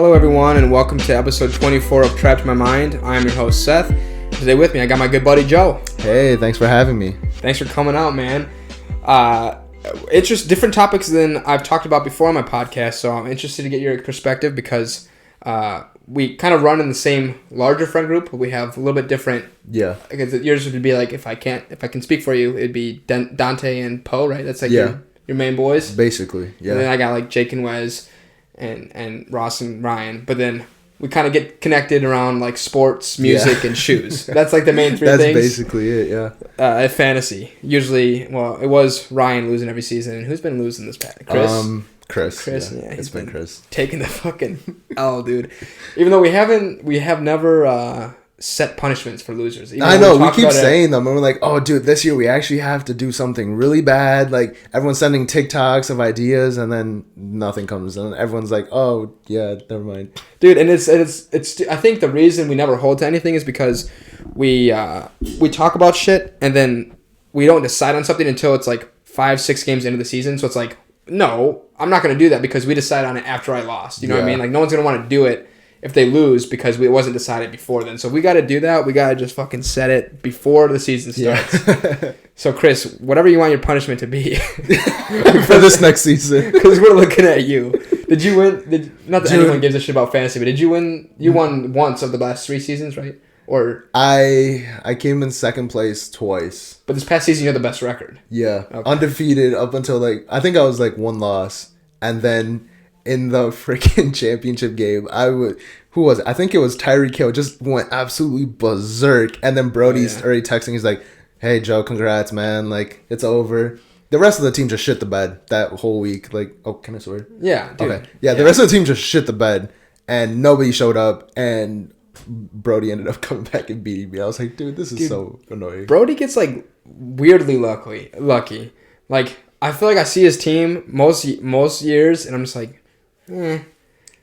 Hello everyone and welcome to episode 24 of Trapped in My Mind. I am your host Seth. Today with me I got my good buddy Joe. Hey, thanks for having me. Thanks for coming out, man. It's just different topics than I've talked about before on my podcast, so I'm interested to get your perspective because we kind of run in the same larger friend group, but we have a little bit different. Yeah. Because yours would be like if I can speak for you, it'd be Dante and Poe, right? That's like your main boys. Basically, yeah. And then I got like Jake and Wes and Ross and Ryan, but then we kind of get connected around like sports, music, and shoes. That's like the main three things. That's basically it, yeah. Fantasy. Usually, well, it was Ryan losing every season. And who's been losing this past? Chris. Yeah, he's been Chris. Taking the fucking L, dude. Even though we have never set punishments for losers. Even I know, we keep saying them, and we're like, oh, dude, this year we actually have to do something really bad. Like, everyone's sending TikToks of ideas, and then nothing comes, and everyone's like, oh, yeah, never mind. Dude, and it's I think the reason we never hold to anything is because we talk about shit, and then we don't decide on something until it's like 5-6 games into the season, so it's like, no, I'm not going to do that because we decided on it after I lost. You know what I mean? Like, no one's going to want to do it if they lose because it wasn't decided before then. So we got to do that. We got to just fucking set it before the season starts. Yeah. So, Chris, whatever you want your punishment to be. For this next season. Because we're looking at you. Did you win? Not that anyone gives a shit about fantasy, but did you win? You won once of the last 3 seasons, right? Or I came in second place twice. But this past season, you had the best record. Yeah. Okay. Undefeated up until I think I was 1 loss. And then in the freaking championship game, who was it? I think it was Tyreek Hill just went absolutely berserk. And then Brody's already texting. He's like, hey, Joe, congrats, man. It's over. The rest of the team just shit the bed that whole week. Oh, can I swear? Yeah, dude. Okay. Yeah, the rest of the team just shit the bed. And nobody showed up. And Brody ended up coming back and beating me. I was like, dude, this is so annoying. Brody gets weirdly lucky. I feel like I see his team most years, and I'm just like, eh.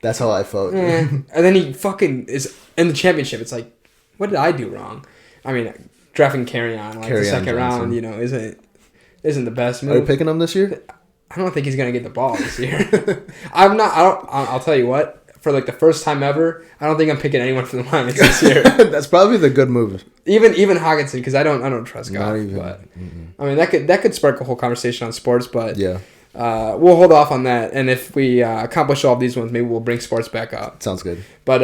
That's how I felt. And then he fucking is in the championship. It's like, what did I do wrong? I mean, drafting Carry On the second round, isn't the best move. Are you picking him this year? I don't think he's gonna get the ball this year. I'll tell you what. For the first time ever, I don't think I'm picking anyone from the Lions this year. That's probably the good move. Even Hockenson, because I don't trust God. Not even. But I mean, that could spark a whole conversation on sports. But yeah, we'll hold off on that. And if we accomplish all of these ones, maybe we'll bring sports back up. Sounds good. But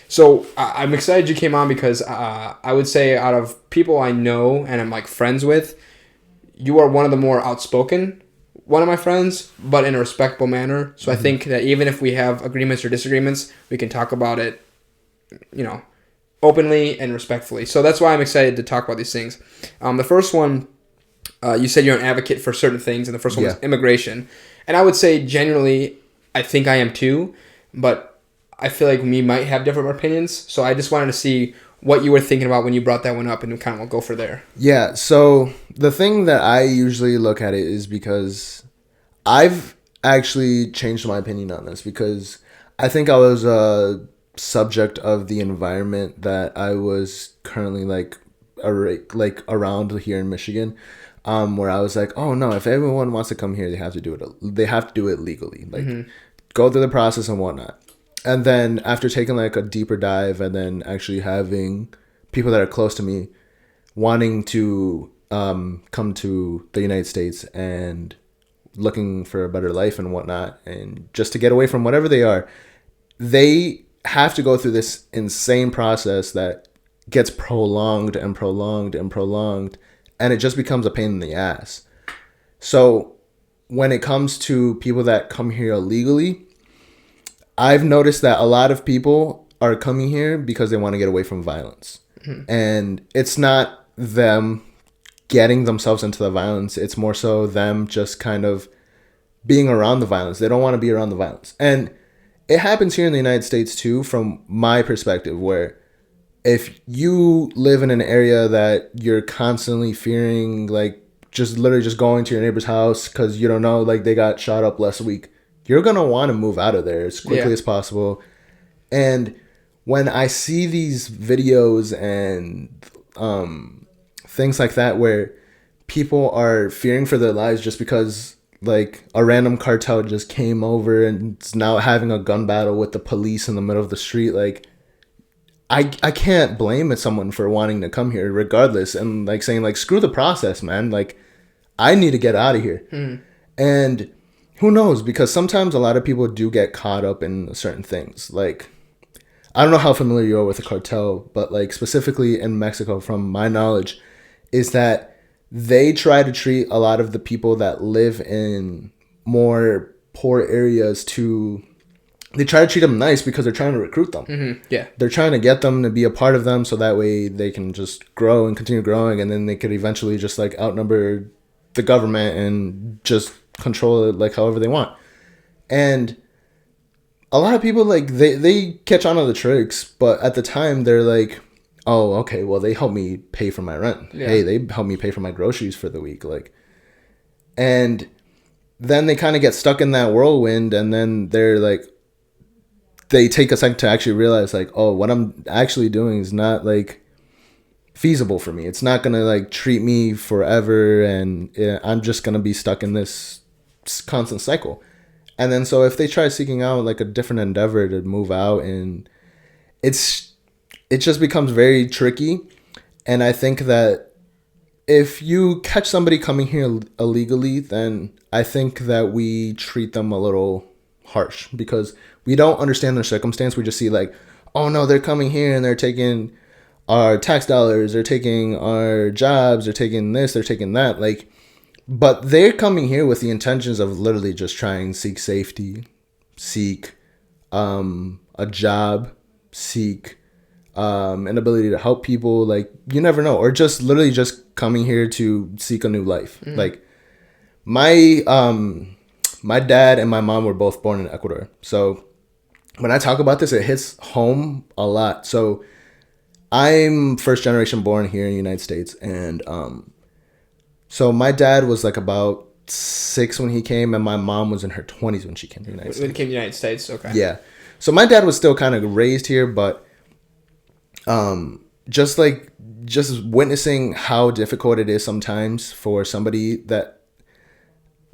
so I'm excited you came on because I would say out of people I know and I'm friends with, you are one of the more outspoken. One of my friends, but in a respectful manner. So I think that even if we have agreements or disagreements, we can talk about it, openly and respectfully. So that's why I'm excited to talk about these things. The first one, you said you're an advocate for certain things, and the first one was immigration. And I would say generally, I think I am too, but I feel like we might have different opinions. So I just wanted to see what you were thinking about when you brought that one up, and we kind of will go for there. Yeah, so the thing that I usually look at it is because I've actually changed my opinion on this because I think I was a subject of the environment that I was currently around here in Michigan, where I was like, oh no, if everyone wants to come here, they have to do it legally, go through the process and whatnot. And then after taking a deeper dive and then actually having people that are close to me wanting to come to the United States and looking for a better life and whatnot and just to get away from whatever they are, they have to go through this insane process that gets prolonged and prolonged and prolonged, and it just becomes a pain in the ass. So when it comes to people that come here illegally, I've noticed that a lot of people are coming here because they want to get away from violence. And it's not them getting themselves into the violence. It's more so them just kind of being around the violence. They don't want to be around the violence. And it happens here in the United States too, from my perspective, where if you live in an area that you're constantly fearing, just literally just going to your neighbor's house because you don't know, they got shot up last week, you're going to want to move out of there as quickly as possible. And when I see these videos and things like that where people are fearing for their lives just because like a random cartel just came over and is now having a gun battle with the police in the middle of the street. Like, I can't blame someone for wanting to come here regardless, and like saying like, screw the process, man. Like, I need to get out of here. And who knows, because sometimes a lot of people do get caught up in certain things. Like, I don't know how familiar you are with the cartel, but like specifically in Mexico, from my knowledge, is that they try to treat a lot of the people that live in more poor areas they try to treat them nice because they're trying to recruit them. Yeah. They're trying to get them to be a part of them so that way they can just grow and continue growing, and then they could eventually just like outnumber the government and just control it like however they want. And a lot of people, like, they catch on to the tricks, but at the time they're like, oh, okay, well, they help me pay for my rent. Yeah. Hey, they help me pay for my groceries for the week. Like, and then they kind of get stuck in that whirlwind, and then they're like, they take a second to actually realize, like, oh, what I'm actually doing is not like feasible for me. It's not gonna like treat me forever, and I'm just gonna be stuck in this constant cycle. And then so if they try seeking out like a different endeavor to move out, and it just becomes very tricky. And I think that if you catch somebody coming here illegally, then I think that we treat them a little harsh because we don't understand their circumstance. We just see like, oh no, they're coming here and they're taking our tax dollars, they're taking our jobs, they're taking this, they're taking that. Like, but they're coming here with the intentions of literally just trying to seek safety, seek a job, seek an ability to help people. Like, you never know. Or just literally just coming here to seek a new life. Like, my dad and my mom were both born in Ecuador. So when I talk about this, it hits home a lot. So I'm first generation born here in the United States. And so my dad was like about 6 when he came, and my mom was in her 20s when she came to the United States. When he came to the United States, okay. Yeah. So my dad was still kind of raised here, but just witnessing how difficult it is sometimes for somebody that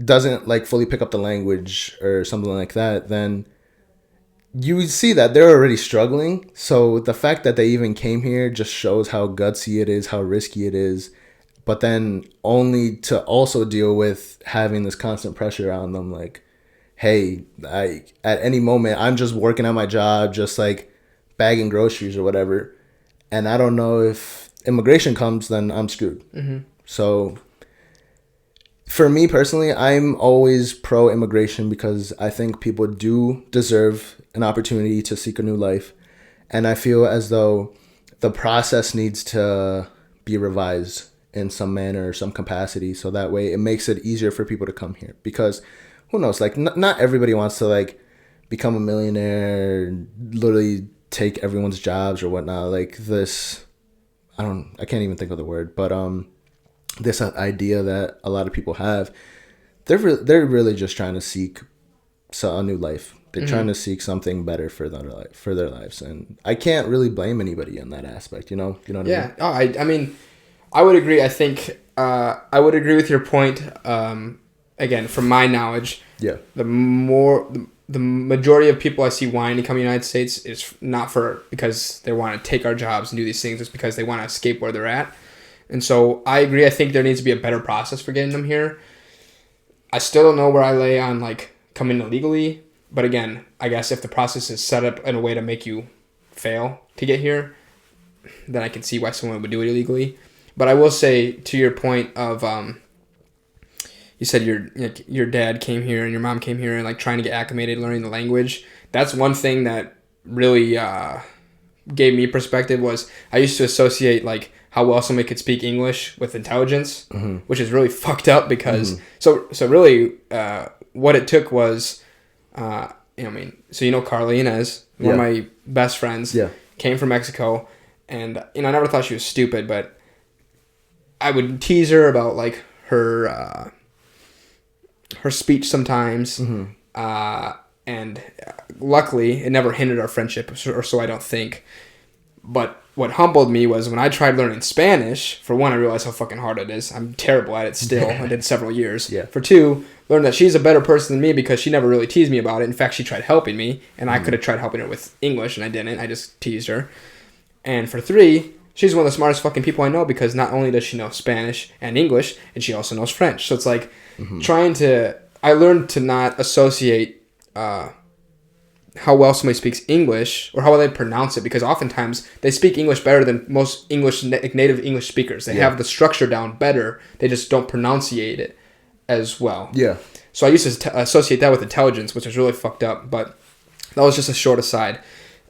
doesn't like fully pick up the language or something like that, then you see that they're already struggling. So the fact that they even came here just shows how gutsy it is, how risky it is. But then only to also deal with having this constant pressure on them, like, hey, at any moment, I'm just working at my job, just like bagging groceries or whatever. And I don't know if immigration comes, then I'm screwed. So for me personally, I'm always pro immigration because I think people do deserve an opportunity to seek a new life. And I feel as though the process needs to be revised in some manner or some capacity, so that way it makes it easier for people to come here. Because who knows, like not everybody wants to like become a millionaire, literally take everyone's jobs or whatnot. Like this, I can't even think of the word, but this idea that a lot of people have, they're really just trying to seek a new life. They're trying to seek something better for their lives, and I can't really blame anybody in that aspect. You know what I mean? Yeah. Oh, I mean, I would agree. I think I would agree with your point. Again, from my knowledge, yeah, the majority of people I see wanting to come to the United States is not because they want to take our jobs and do these things. It's because they want to escape where they're at. And so I agree. I think there needs to be a better process for getting them here. I still don't know where I lay on like coming illegally. But again, I guess if the process is set up in a way to make you fail to get here, then I can see why someone would do it illegally. But I will say, to your point of, you said your dad came here and your mom came here and like trying to get acclimated, learning the language. That's one thing that really gave me perspective. Was I used to associate like how well somebody could speak English with intelligence, which is really fucked up because so really what it took was. Carly Inez, one of my best friends, came from Mexico, and I never thought she was stupid, but I would tease her about like her speech sometimes, and luckily it never hindered our friendship, or so I don't think. But what humbled me was when I tried learning Spanish. For one, I realized how fucking hard it is. I'm terrible at it still. I did several years. Yeah. For two, learned that she's a better person than me because she never really teased me about it. In fact, she tried helping me, and I could have tried helping her with English, and I didn't. I just teased her. And for three, she's one of the smartest fucking people I know because not only does she know Spanish and English, and she also knows French. So it's like I learned to not associate how well somebody speaks English or how well they pronounce it, because oftentimes they speak English better than most native English speakers. They have the structure down better. They just don't pronunciate it as well. Yeah. So I used to associate that with intelligence, which is really fucked up. But that was just a short aside.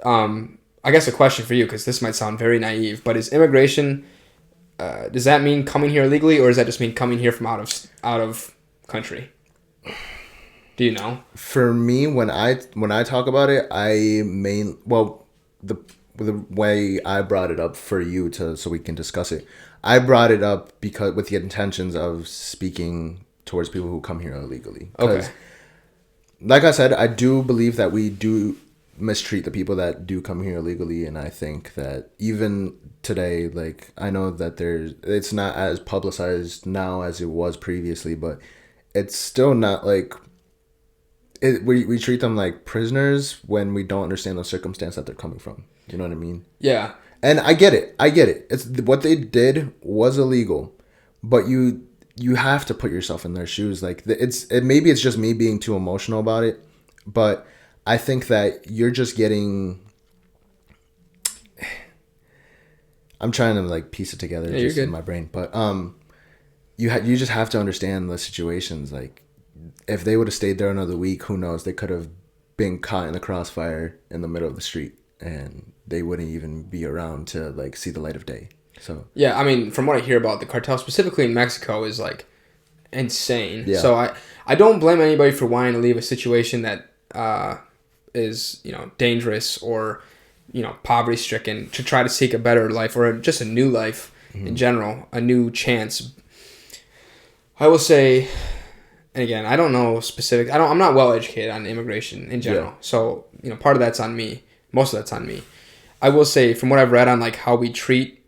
I guess a question for you, because this might sound very naive, but is immigration, does that mean coming here illegally, or does that just mean coming here from out of country? Do you know? For me, when I talk about it, the way I brought it up for you so we can discuss it, I brought it up because with the intentions of speaking towards people who come here illegally. Okay. Like I said, I do believe that we do mistreat the people that do come here illegally, and I think that even today, like, I know that it's not as publicized now as it was previously, but it's still not like we treat them like prisoners when we don't understand the circumstance that they're coming from. You know what I mean? Yeah. And I get it. It's what they did was illegal, but you have to put yourself in their shoes. Like, maybe it's just me being too emotional about it, but I think that you're just getting. I'm trying to like piece it together just in my brain, but you just have to understand the situations. Like, if they would have stayed there another week, who knows? They could have been caught in the crossfire in the middle of the street, and they wouldn't even be around to like see the light of day. So yeah, I mean, from what I hear about the cartel, specifically in Mexico, is like insane. Yeah. So I don't blame anybody for wanting to leave a situation that is, dangerous or, poverty stricken, to try to seek a better life or just a new life in general, a new chance. I will say, and again, I don't know specific. I'm not well educated on immigration in general. Yeah. So, part of that's on me. Most of that's on me. I will say, from what I've read on like how we treat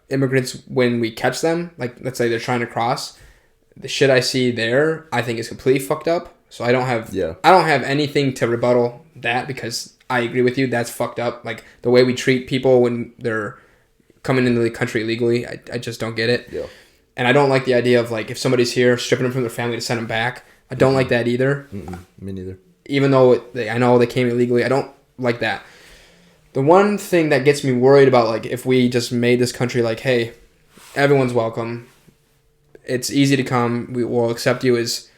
immigrants when we catch them, like let's say they're trying to cross, the shit I see there, I think is completely fucked up. So I don't have anything to rebuttal that, because I agree with you. That's fucked up. Like the way we treat people when they're coming into the country illegally, I just don't get it. Yeah. And I don't like the idea of like if somebody's here, stripping them from their family to send them back. I don't like that either. Me neither. Even though I know they came illegally, I don't like that. The one thing that gets me worried about, like, if we just made this country like, hey, everyone's welcome, it's easy to come, we will accept you, is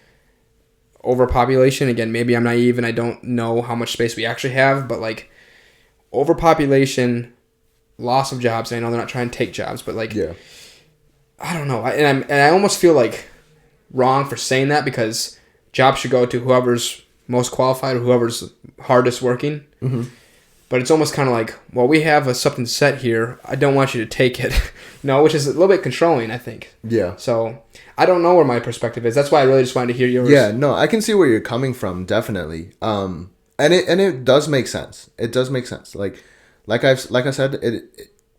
overpopulation. Again, maybe I'm naive and I don't know how much space we actually have, but like overpopulation, loss of jobs. And I know they're not trying to take jobs, but like, yeah. I don't know. And I almost feel like wrong for saying that, because jobs should go to whoever's most qualified or whoever's hardest working. Mm-hmm. But it's almost kind of like, well, we have something set here. I don't want you to take it, which is a little bit controlling, I think. Yeah. So I don't know where my perspective is. That's why I really just wanted to hear yours. Yeah, no, I can see where you're coming from, definitely. And it does make sense. It does make sense. Like I said,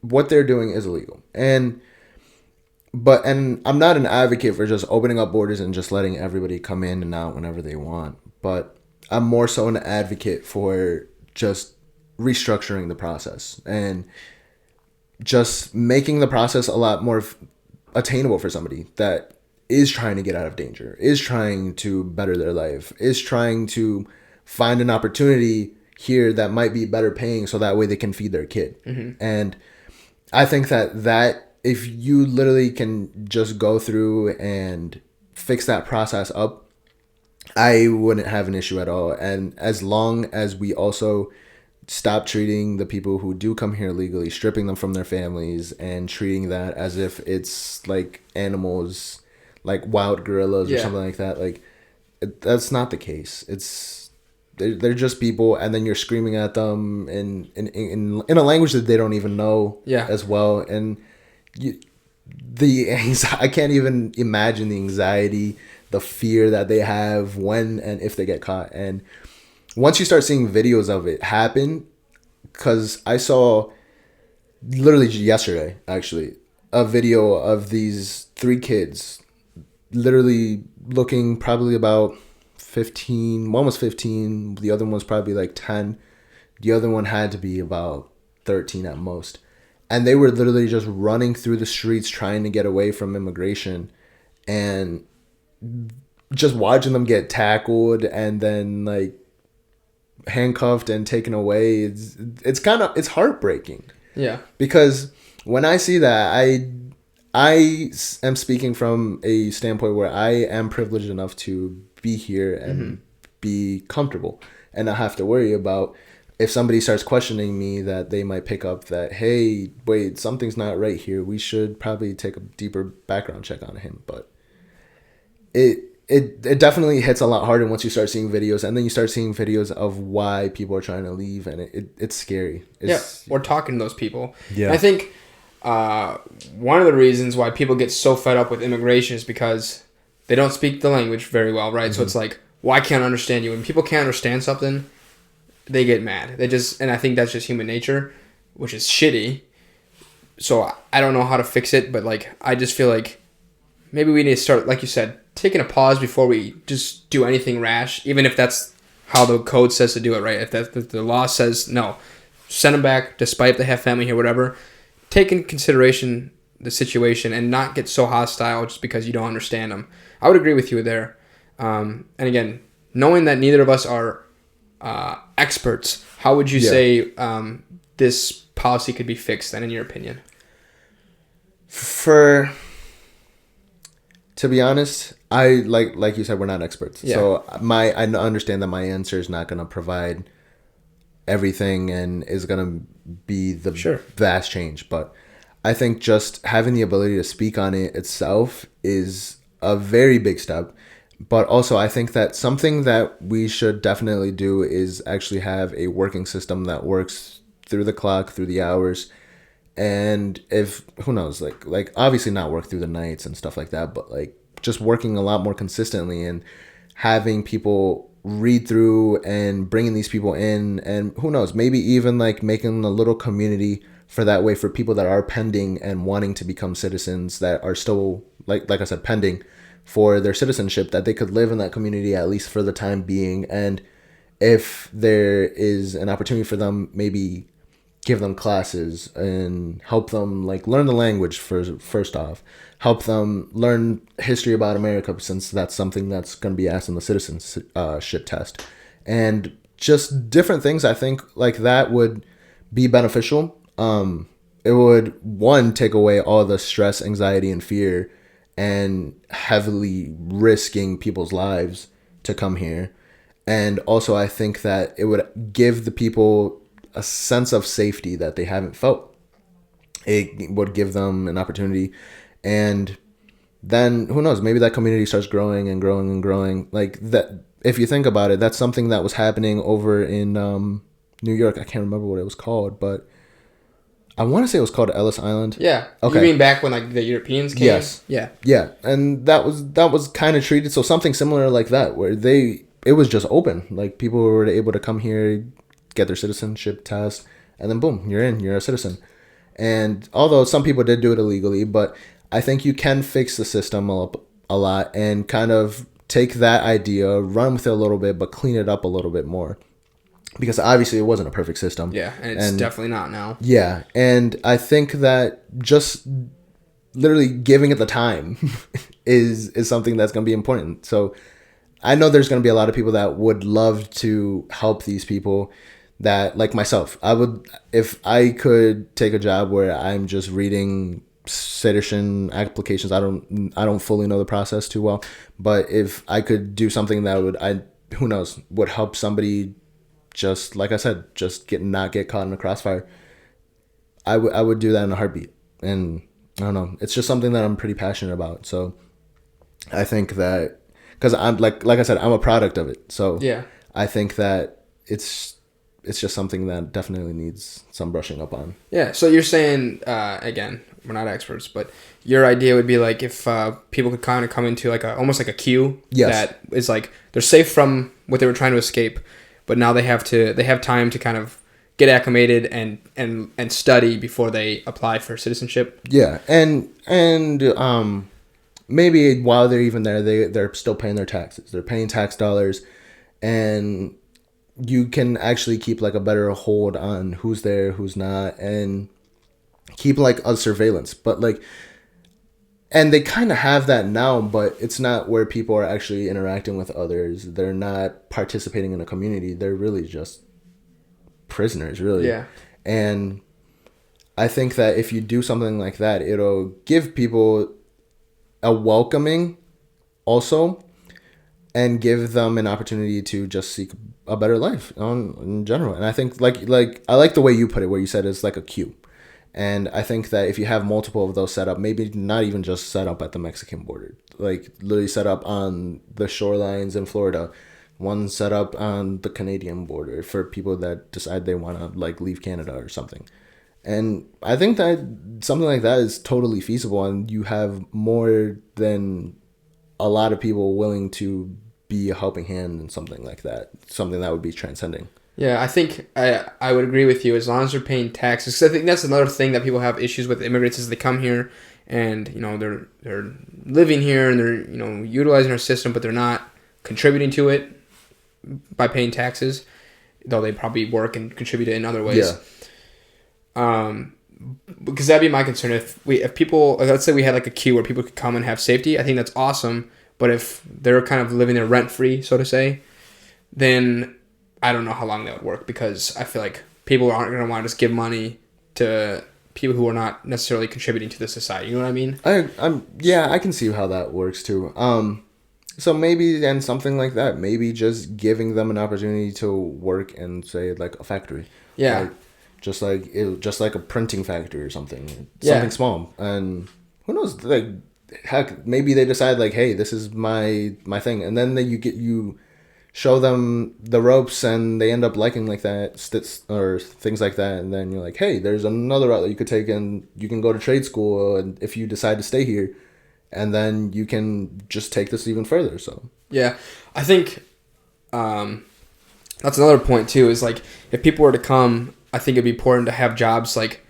what they're doing is illegal. And I'm not an advocate for just opening up borders and just letting everybody come in and out whenever they want. But I'm more so an advocate for just restructuring the process and just making the process a lot more attainable for somebody that is trying to get out of danger, is trying to better their life, is trying to find an opportunity here that might be better paying so that way they can feed their kid. Mm-hmm. And I think that if you literally can just go through and fix that process up, I wouldn't have an issue at all. And as long as we also stop treating the people who do come here legally, stripping them from their families and treating that as if it's like animals, like wild gorillas or something like that. Like, that's not the case. They're just people, and then you're screaming at them in a language that they don't even know as well. And I can't even imagine the anxiety, the fear that they have when and if they get caught. And once you start seeing videos of it happen, because I saw literally yesterday, actually, a video of these 3 kids literally looking probably about 15. One was 15. The other one was probably like 10. The other one had to be about 13 at most. And they were literally just running through the streets trying to get away from immigration, and just watching them get tackled and then like handcuffed and taken away. It's heartbreaking. Yeah. Because when I see that, I am speaking from a standpoint where I am privileged enough to be here and be comfortable and not have to worry about if somebody starts questioning me, that they might pick up that, hey, wait, something's not right here. We should probably take a deeper background check on him. But it definitely hits a lot harder once you start seeing videos, and then you start seeing videos of why people are trying to leave, and it's scary. We're talking to those people. Yeah. I think one of the reasons why people get so fed up with immigration is because they don't speak the language very well, right? So it's like, well, I can't understand you. When people can't understand something, they get mad. And I think that's just human nature, which is shitty. So I don't know how to fix it, but like, I just feel like maybe we need to start, like you said, taking a pause before we just do anything rash, even if that's how the code says to do it, right? If the law says no, send them back, despite if they have family here, whatever. Take into consideration the situation and not get so hostile just because you don't understand them. I would agree with you there. And again, knowing that neither of us are experts, how would you say this policy could be fixed then, in your opinion? To be honest, I like you said, we're not experts. Yeah. So I understand that my answer is not going to provide everything and is going to be the vast change. But I think just having the ability to speak on it itself is a very big step. But also, I think that something that we should definitely do is actually have a working system that works through the clock, through the hours. And if, who knows, like obviously not work through the nights and stuff like that, but like just working a lot more consistently and having people read through and bringing these people in, and who knows, maybe even like making a little community for that way for people that are pending and wanting to become citizens that are still, like I said, pending for their citizenship, that they could live in that community at least for the time being. And if there is an opportunity for them, maybe give them classes and help them like learn the language first off, help them learn history about America, since that's something that's going to be asked in the citizenship test, and just different things. I think like that would be beneficial. It would, one, take away all the stress, anxiety, and fear and heavily risking people's lives to come here. And also, I think that it would give the people a sense of safety that they haven't felt. It would give them an opportunity. And then, who knows, maybe that community starts growing and growing and growing. Like that, if you think about it, that's something that was happening over in New York. I can't remember what it was called, but I want to say it was called Ellis Island. Yeah. Okay. You mean back when like the Europeans came? Yes. Yeah. Yeah, and that was kind of treated so something similar like that, where it was just open. Like people were able to come here, get their citizenship test, and then boom, you're a citizen. And although some people did do it illegally, but I think you can fix the system up a lot and kind of take that idea, run with it a little bit, but clean it up a little bit more. Because obviously it wasn't a perfect system. Yeah, and it's definitely not now. Yeah, and I think that just literally giving it the time is something that's going to be important. So I know there's going to be a lot of people that would love to help these people, that, like myself, I would, if I could take a job where I'm just reading citizen applications. I don't fully know the process too well, but if I could do something that who knows, would help somebody, just like I said, just not get caught in a crossfire, I would do that in a heartbeat. And I don't know, it's just something that I'm pretty passionate about. So I think that, because I'm like I said, I'm a product of it. So yeah, I think that it's just something that definitely needs some brushing up on. Yeah. So you're saying, again, we're not experts, but your idea would be like if people could kind of come into like almost like a queue. Yes. That is like they're safe from what they were trying to escape, but now they have time to kind of get acclimated and study before they apply for citizenship. Yeah, and maybe while they're even there, they're still paying their taxes. They're paying tax dollars, and you can actually keep like a better hold on who's there, who's not, and keep like a surveillance. But like, and they kind of have that now, but it's not where people are actually interacting with others. They're not participating in a community. They're really just prisoners, really. Yeah. And I think that if you do something like that, it'll give people a welcoming also, and give them an opportunity to just seek a better life in general. And I think like I like the way you put it, where you said it's like a queue. And I think that if you have multiple of those set up, maybe not even just set up at the Mexican border, like literally set up on the shorelines in Florida, one set up on the Canadian border for people that decide they want to like leave Canada or something. And I think that something like that is totally feasible, and you have more than a lot of people willing to be a helping hand in something like that, something that would be transcending. Yeah, I think I would agree with you as long as they're paying taxes. 'Cause I think that's another thing that people have issues with immigrants is they come here and they're living here and they're utilizing our system, but they're not contributing to it by paying taxes, though they probably work and contribute in other ways. Yeah. Because that'd be my concern if people, let's say we had like a queue where people could come and have safety. I think that's awesome, but if they're kind of living there rent free, so to say, then I don't know how long that would work, because I feel like people aren't going to want to just give money to people who are not necessarily contributing to the society. You know what I mean? I can see how that works too. So maybe then something like that, maybe just giving them an opportunity to work in, say, like a factory. Yeah. Like, just like a printing factory or something small. And who knows? Like, heck, maybe they decide like, hey, this is my thing, and then you show them the ropes and they end up liking like that or things like that, and then you're like, hey, there's another route that you could take, and you can go to trade school, and if you decide to stay here, and then you can just take this even further. So yeah, I think that's another point too, is like if people were to come, I think it'd be important to have jobs like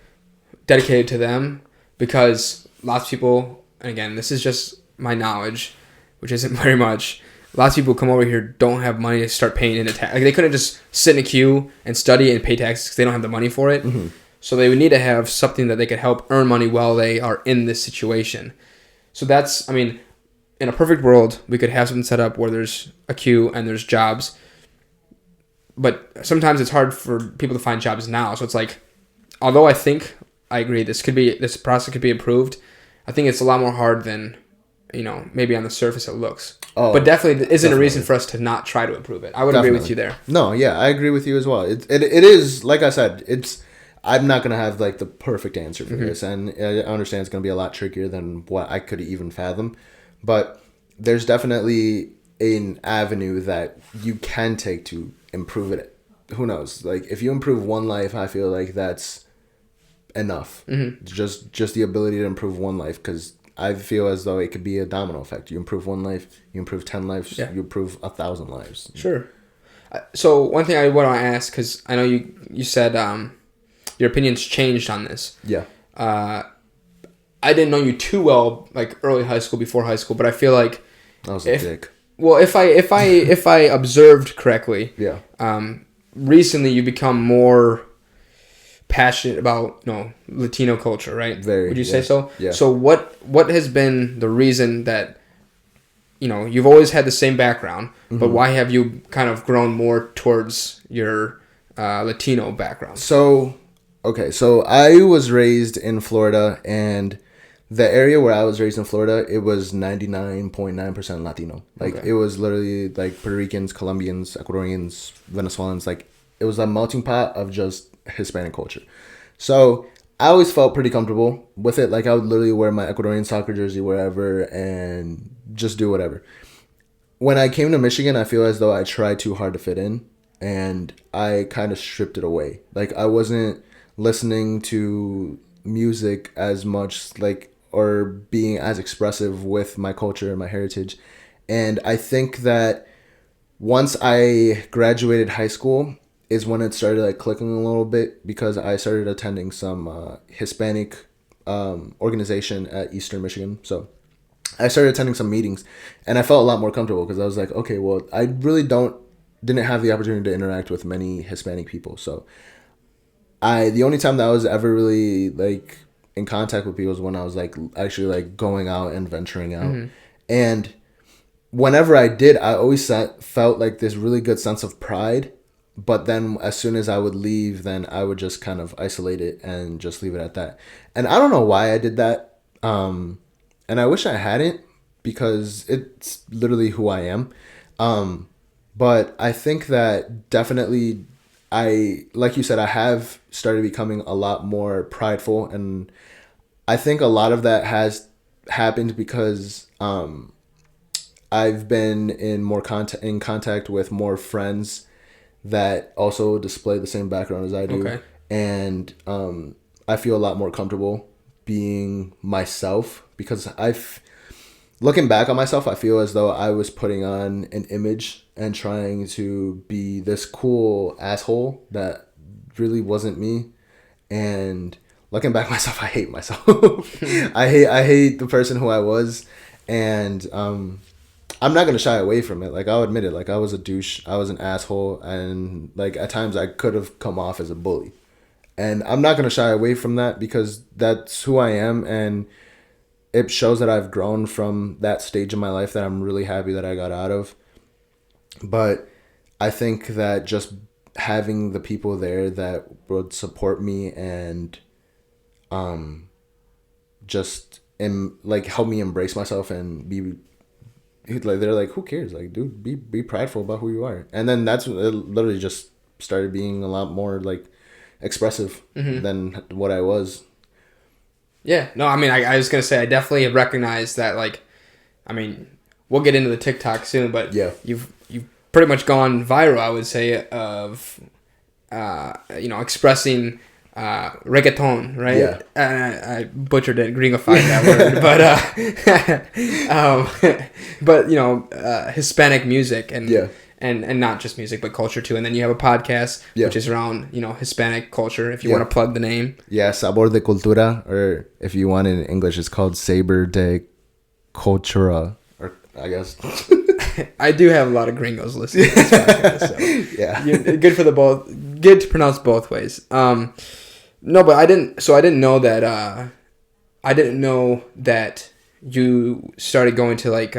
dedicated to them, because lots of people, and again, this is just my knowledge, which isn't very much, lots of people who come over here don't have money to start paying into tax. Like, they couldn't just sit in a queue and study and pay taxes because they don't have the money for it. Mm-hmm. So they would need to have something that they could help earn money while they are in this situation. So that's, I mean, in a perfect world, we could have something set up where there's a queue and there's jobs. But sometimes it's hard for people to find jobs now. So it's like, although I think, I agree, this process could be improved, I think it's a lot more hard than, maybe on the surface it looks. Oh, but definitely isn't a reason for us to not try to improve it. I would agree with you there. No, yeah, I agree with you as well. It is, like I said, I'm not going to have like the perfect answer for this, and I understand it's going to be a lot trickier than what I could even fathom, but there's definitely an avenue that you can take to improve it. Who knows? Like, if you improve one life, I feel like that's enough. Mm-hmm. Just the ability to improve one life, because I feel as though it could be a domino effect. You improve one life, you improve 10 lives, you improve 1,000 lives. Sure. So one thing I want to ask, because I know you said your opinion's changed on this. Yeah. I didn't know you too well, like early high school, before high school, but I feel like I was a dick. Well, if I observed correctly, yeah. Recently you've become more passionate about Latino culture, right? Very. Would you say so? Yeah. So what has been the reason that you've always had the same background, but why have you kind of grown more towards your Latino background? So I was raised in Florida, and the area where I was raised in Florida, it was 99.9% Latino. Like, It was literally like Puerto Ricans, Colombians, Ecuadorians, Venezuelans. Like, it was a melting pot of just Hispanic culture. So I always felt pretty comfortable with it. Like, I would literally wear my Ecuadorian soccer jersey wherever and just do whatever. When I came to Michigan, I feel as though I tried too hard to fit in, and I kind of stripped it away. Like, I wasn't listening to music as much, like, or being as expressive with my culture and my heritage. And I think that once I graduated high school, is when it started like clicking a little bit, because I started attending some Hispanic organization at Eastern Michigan. So I started attending some meetings, and I felt a lot more comfortable because I was like, okay, well, I really didn't have the opportunity to interact with many Hispanic people. So the only time that I was ever really like in contact with people was when I was like actually like going out and venturing out. Mm-hmm. And whenever I did, I always felt like this really good sense of pride. But then as soon as I would leave, then I would just kind of isolate it and just leave it at that. And I don't know why I did that. And I wish I hadn't, because it's literally who I am. But I think that definitely like you said, I have started becoming a lot more prideful. And I think a lot of that has happened because I've been in contact with more friends that also display the same background as I do. Okay. And I feel a lot more comfortable being myself, because looking back on myself, I feel as though I was putting on an image and trying to be this cool asshole that really wasn't me. And looking back on myself, I hate myself. I hate the person who I was. And I'm not gonna shy away from it. Like, I'll admit it. Like, I was a douche. I was an asshole, and like at times I could have come off as a bully. And I'm not gonna shy away from that, because that's who I am, and it shows that I've grown from that stage in my life that I'm really happy that I got out of. But I think that just having the people there that would support me and just like help me embrace myself and be like, they're like, who cares? Like, dude, be prideful about who you are. And then that's when it literally just started being a lot more like expressive than what I was. Yeah, no, I mean, I was gonna say I definitely have recognized that. Like, I mean, we'll get into the TikTok soon, but yeah, you've pretty much gone viral, I would say, of expressing reggaeton, right? Yeah. I butchered it, gringified that word, but Hispanic music and yeah. And not just music, but culture too. And then you have a podcast, which is around, Hispanic culture, if you want to plug the name. Yeah, Sabor de Cultura, or if you want in English, it's called Saber de Cultura, or I guess. I do have a lot of gringos listening to this podcast, so yeah. Good for the both. Good to pronounce both ways. No, but I didn't know that. I didn't know that you started going to like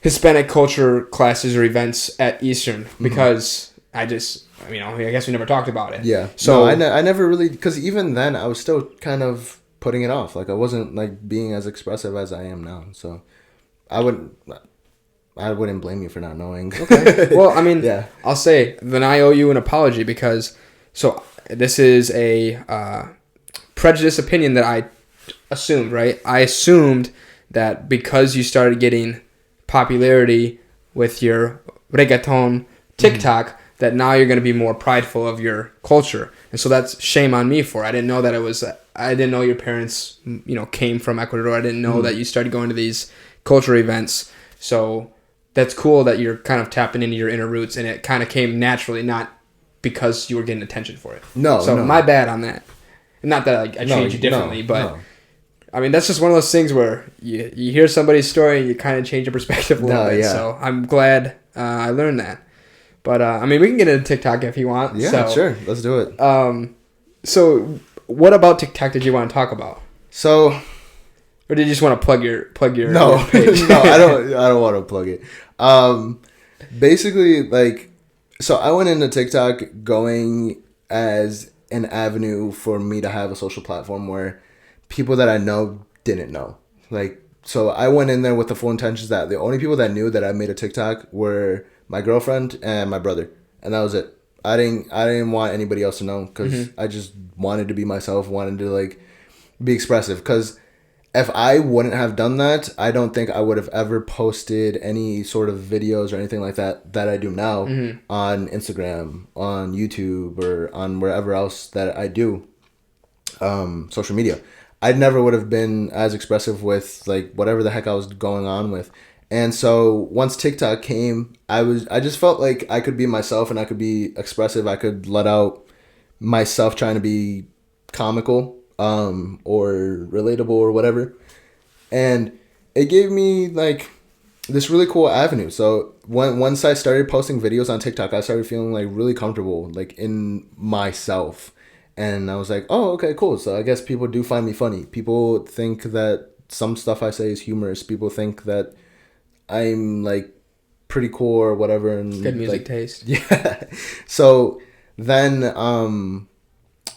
Hispanic culture classes or events at Eastern, because I guess we never talked about it. Yeah. So no, I never really, because even then I was still kind of putting it off. Like, I wasn't like being as expressive as I am now. So I wouldn't blame you for not knowing. Okay. Well, I mean, yeah. I'll say then I owe you an apology, because this is a prejudiced opinion that I assumed, right? I assumed that because you started getting popularity with your reggaeton TikTok, that now you're going to be more prideful of your culture. And so that's shame on me for. I didn't know that I didn't know your parents, came from Ecuador. I didn't know that you started going to these culture events. So that's cool that you're kind of tapping into your inner roots, and it kind of came naturally, not because you were getting attention for it. No. My bad on that. Not that I changed you differently, but... No. I mean, that's just one of those things where you hear somebody's story and you kind of change your perspective a little bit. Yeah. So I'm glad I learned that. But, we can get into TikTok if you want. Yeah, sure. Let's do it. So what about TikTok did you want to talk about? So... Or did you just want to plug your No, your page? No, I don't want to plug it. Basically, like, so I went into TikTok going as an avenue for me to have a social platform where people that I know didn't know. Like, so I went in there with the full intentions that the only people that knew that I made a TikTok were my girlfriend and my brother, and that was it. I didn't want anybody else to know, because I just wanted to be myself, wanted to like be expressive. Because if I wouldn't have done that, I don't think I would have ever posted any sort of videos or anything like that I do now on Instagram, on YouTube, or on wherever else that I do social media. I never would have been as expressive with like whatever the heck I was going on with. And so once TikTok came, I just felt like I could be myself and I could be expressive. I could let out myself trying to be comical, or relatable or whatever. And it gave me like this really cool avenue. So once I started posting videos on TikTok, I started feeling like really comfortable like in myself. And I was like, oh, okay, cool. So I guess people do find me funny. People think that some stuff I say is humorous. People think that I'm like pretty cool or whatever. And Good music like, taste. yeah. So then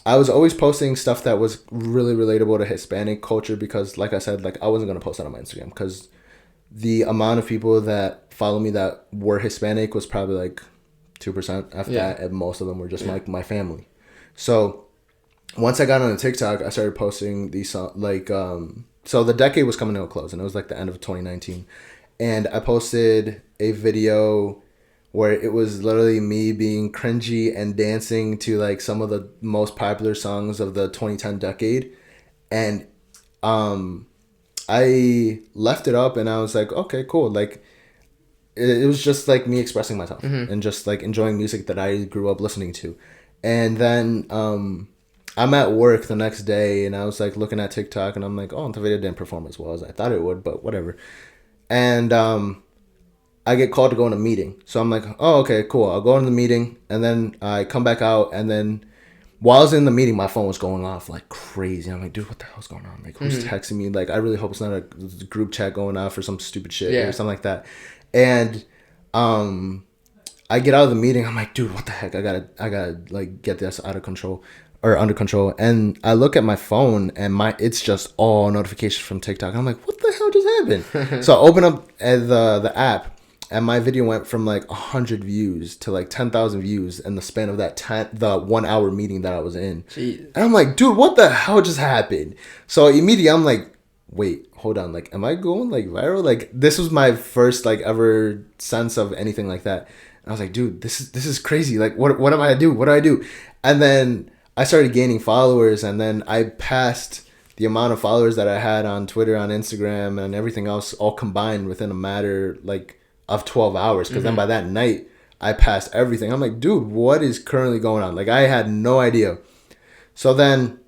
I was always posting stuff that was really relatable to Hispanic culture because, like I said, like I wasn't gonna post that on my Instagram because the amount of people that follow me that were Hispanic was probably like 2% after that, and most of them were just like my family. So once I got on TikTok, I started posting these like so the decade was coming to a close and it was like the end of 2019, and I posted a video where it was literally me being cringy and dancing to like some of the most popular songs of the 2010 decade, and I left it up and I was like, okay, cool. Like it was just like me expressing myself and just like enjoying music that I grew up listening to. And then I'm at work the next day and I was like looking at TikTok and I'm like, oh, the video didn't perform as well as I thought it would, but whatever. And I get called to go in a meeting. So I'm like, oh, okay, cool. I'll go in the meeting and then I come back out, and then while I was in the meeting, my phone was going off like crazy. I'm like, dude, what the hell's going on? Like, who's texting me? Like, I really hope it's not a group chat going off for some stupid shit or something like that. And I get out of the meeting. I'm like, dude, what the heck? I gotta like get this out of control or under control. And I look at my phone and it's just all notifications from TikTok. And I'm like, what the hell just happened? So I open up the app. And my video went from like 100 views to like 10,000 views in the span of the 1 hour meeting that I was in. Jeez. And I'm like, dude, what the hell just happened? So immediately I'm like, wait, hold on. Like, am I going like viral? Like, this was my first like ever sense of anything like that. And I was like, dude, this is crazy. Like, what am I to do? What do I do? And then I started gaining followers, and then I passed the amount of followers that I had on Twitter, on Instagram, and everything else all combined within a matter like of 12 hours, because then by that night I passed everything. I'm like, dude, what is currently going on? Like, I had no idea. So then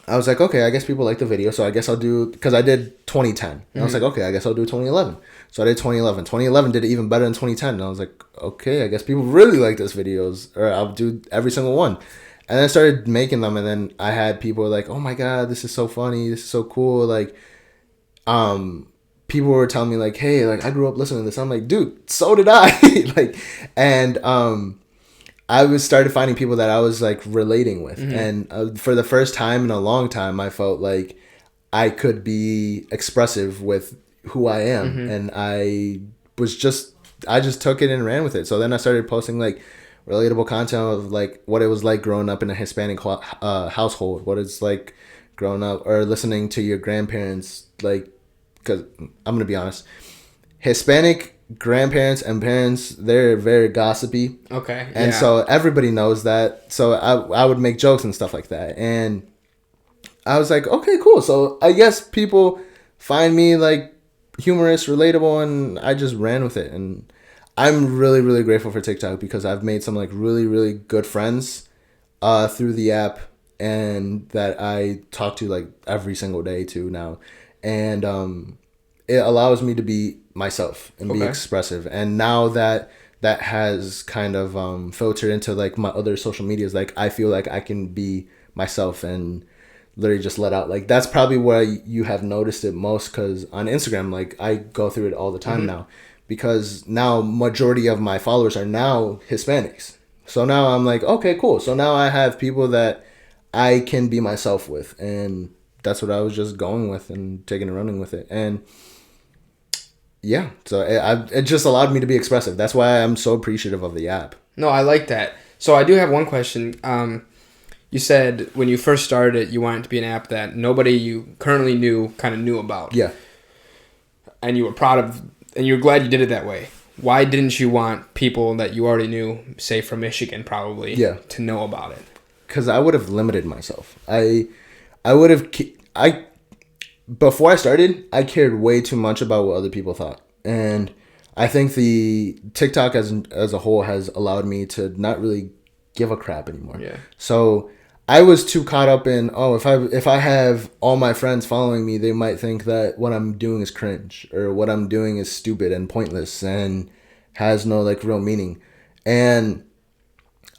I was like, okay, I guess people like the video, so I guess I'll do, because I did 2010 and I was like, okay, I guess I'll do 2011. So I did 2011 did it even better than 2010, and I was like, okay, I guess people really like this videos, or I'll do every single one. And then I started making them, and then I had people like, oh my god, this is so funny, this is so cool. Like people were telling me like, hey, like I grew up listening to this. I'm like, dude, so did I. Like, and I was started finding people that I was like relating with, and for the first time in a long time, I felt like I could be expressive with who I am, and I just took it and ran with it. So then I started posting like relatable content of like what it was like growing up in a Hispanic household, what it's like growing up or listening to your grandparents, like. Because I'm going to be honest, Hispanic grandparents and parents, they're very gossipy. Okay. And so everybody knows that. So I would make jokes and stuff like that. And I was like, okay, cool. So I guess people find me like humorous, relatable, and I just ran with it. And I'm really, really grateful for TikTok because I've made some like really, really good friends through the app, and that I talk to like every single day too now. And it allows me to be myself and be expressive. And now that has kind of filtered into like my other social medias, like I feel like I can be myself and literally just let out. Like that's probably where you have noticed it most, because on Instagram, like I go through it all the time now, because now majority of my followers are now Hispanics. So now I'm like, okay, cool. So now I have people that I can be myself with, and that's what I was just going with and taking and running with it. And yeah, so it just allowed me to be expressive. That's why I'm so appreciative of the app. No, I like that. So I do have one question. You said when you first started it, you wanted it to be an app that nobody you currently knew kind of knew about. Yeah. And you were proud of, and you were glad you did it that way. Why didn't you want people that you already knew, say from Michigan probably, to know about it? Because I would have limited myself. I would have... before I started, I cared way too much about what other people thought. And I think the TikTok as a whole has allowed me to not really give a crap anymore. Yeah. So I was too caught up in, if I have all my friends following me, they might think that what I'm doing is cringe or what I'm doing is stupid and pointless and has no like real meaning. And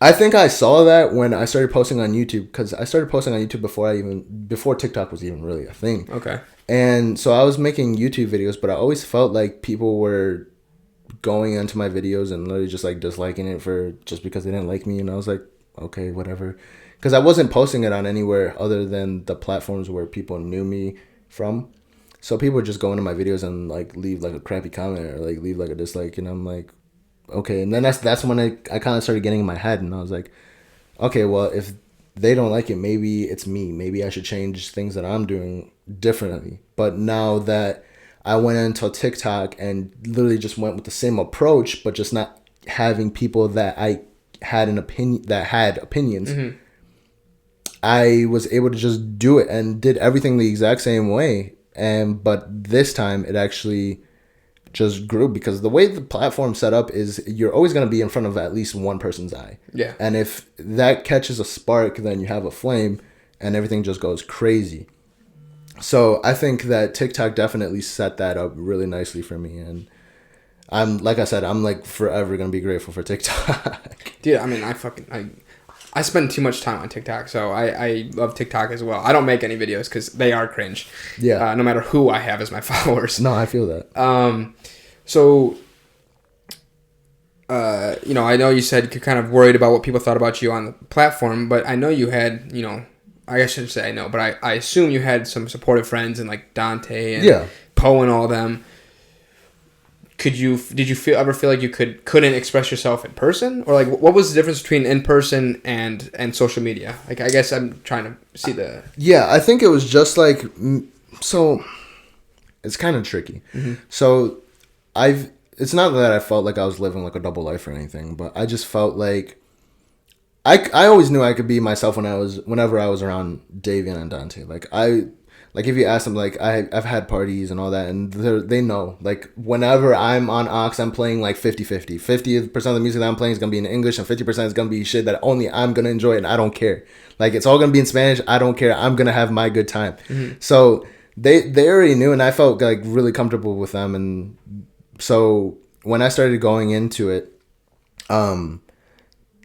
I think I saw that when I started posting on YouTube, because I started posting on YouTube before TikTok was even really a thing. Okay. And so I was making YouTube videos, but I always felt like people were going into my videos and literally just like disliking it just because they didn't like me. And I was like, okay, whatever. Because I wasn't posting it on anywhere other than the platforms where people knew me from. So people would just go into my videos and like leave like a crappy comment or like leave like a dislike. And I'm like, okay. And then that's when I kind of started getting in my head. And I was like, okay, well, if they don't like it, maybe it's me. Maybe I should change things that I'm doing differently. But now that I went into TikTok and literally just went with the same approach, but just not having people that I had opinions. Mm-hmm. I was able to just do it and did everything the exact same way. But this time it actually just grew, because the way the platform's set up is you're always going to be in front of at least one person's eye. Yeah. And if that catches a spark, then you have a flame and everything just goes crazy. So I think that TikTok definitely set that up really nicely for me. And I'm like forever going to be grateful for TikTok. Dude, I mean, I spend too much time on TikTok, so I love TikTok as well. I don't make any videos because they are cringe. Yeah. No matter who I have as my followers. No, I feel that. I know you said you're kind of worried about what people thought about you on the platform, but I know you had, I shouldn't say I know, but I assume you had some supportive friends and like Dante and Poe and all of them. Did you ever feel like you couldn't express yourself in person, or like what was the difference between in person and social media? Like, I guess I'm trying to see the. Yeah, I think it was just like, so it's kind of tricky. Mm-hmm. So it's not that I felt like I was living like a double life or anything, but I just felt like I always knew I could be myself whenever I was around Davian and Dante. Like if you ask them, like I've had parties and all that, and they know, like whenever I'm on Aux, I'm playing like 50-50. 50% of the music that I'm playing is going to be in English and 50% is going to be shit that only I'm going to enjoy, and I don't care. Like it's all going to be in Spanish. I don't care. I'm going to have my good time. Mm-hmm. So they already knew, and I felt like really comfortable with them. And so when I started going into it,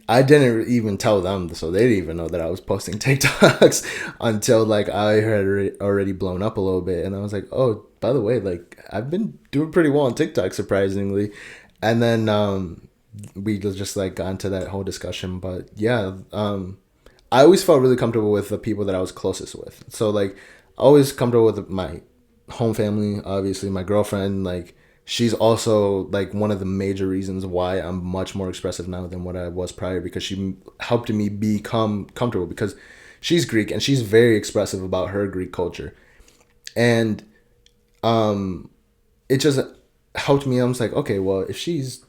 I didn't even tell them, so they didn't even know that I was posting TikToks until like I had already blown up a little bit, and I was like, oh, by the way, like I've been doing pretty well on TikTok, surprisingly. And then we just like got into that whole discussion. But yeah, I always felt really comfortable with the people that I was closest with. So like always comfortable with my home family, obviously my girlfriend, like. She's also like one of the major reasons why I'm much more expressive now than what I was prior, because she helped me become comfortable, because she's Greek and she's very expressive about her Greek culture. And it just helped me. I was like, okay, well, if she's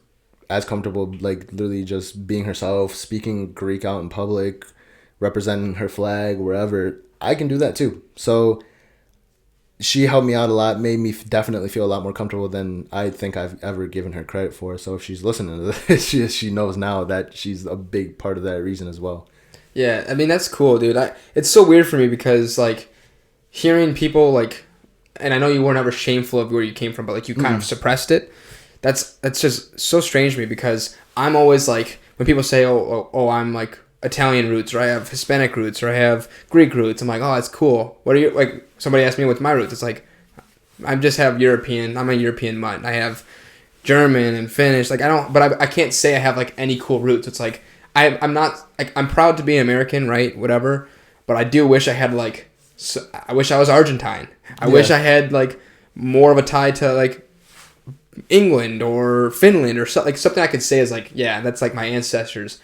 as comfortable, like literally just being herself, speaking Greek out in public, representing her flag, wherever, I can do that too. So she helped me out a lot, made me definitely feel a lot more comfortable than I think I've ever given her credit for. So if she's listening to this, she knows now that she's a big part of that reason as well. Yeah, I mean, that's cool, dude. It's so weird for me because, like, hearing people, like, and I know you weren't ever shameful of where you came from, but, like, you kind of suppressed it. That's just so strange to me, because I'm always, like, when people say, oh, I'm, like, Italian roots, or I have Hispanic roots, or I have Greek roots, I'm like, oh, that's cool. What are you, like, somebody asked me what's my roots, it's like, I just have I'm a European mutt. I have German and Finnish, like, I can't say I have, like, any cool roots. It's like, I'm not, like, I'm proud to be an American, right, whatever, but I do wish I had, like, I wish I was Argentine. I wish I had, like, more of a tie to, like, England or Finland, or like something I could say is like, yeah, that's, like, my ancestors.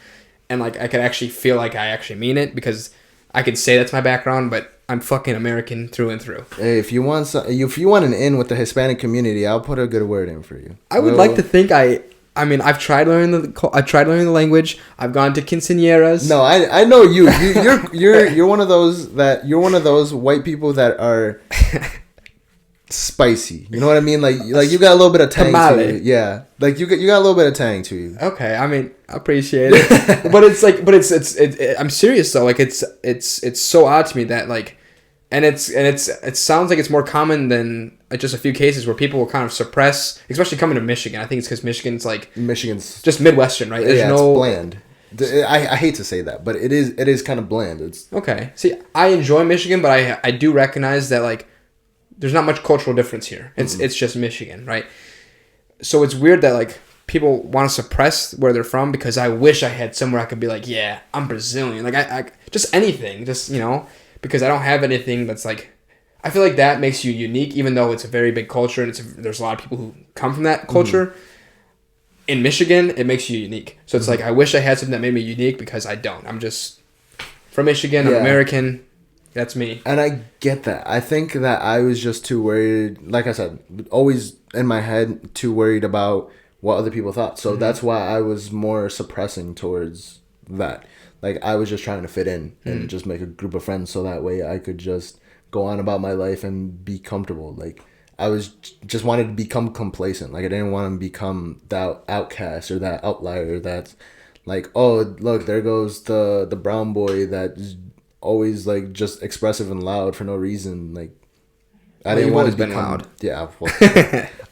And, like, I could actually feel like I actually mean it, because I could say that's my background, but I'm fucking American through and through. Hey, if you want an in with the Hispanic community, I'll put a good word in for you. I would like to think I mean, I've tried learning the language. I've gone to quinceañeras. No, I know you. You're one of those white people that are spicy. You know what I mean? Like you got a little bit of tang Tamale. to you. Yeah. Like you got a little bit of tang to you. Okay, I mean, I appreciate it, but I'm serious though. Like it's so odd to me that like, and it sounds like it's more common than just a few cases where people will kind of suppress, especially coming to Michigan. I think it's because Michigan's just Midwestern, right? There's it's bland. I hate to say that, but it is kind of bland. It's okay. See, I enjoy Michigan, but I do recognize that like there's not much cultural difference here. It's just Michigan, right? So it's weird that like people want to suppress where they're from because I wish I had somewhere I could be like, yeah, I'm Brazilian. Like I just anything, just because I don't have anything that's like. I feel like that makes you unique, even though it's a very big culture and there's a lot of people who come from that culture. In Michigan, it makes you unique. So it's like I wish I had something that made me unique because I don't. I'm just from Michigan. I'm American. That's me. And I get that. I think that I was just too worried. Like I said, always in my head, too worried about what other people thought. So that's why I was more suppressing towards that. Like I was just trying to fit in and just make a group of friends so that way I could just go on about my life and be comfortable. Like I was just wanted to become complacent. Like I didn't want to become that outcast or that outlier that's like, oh look, there goes the brown boy that's always like just expressive and loud for no reason. Like I didn't want to become loud. Yeah, well,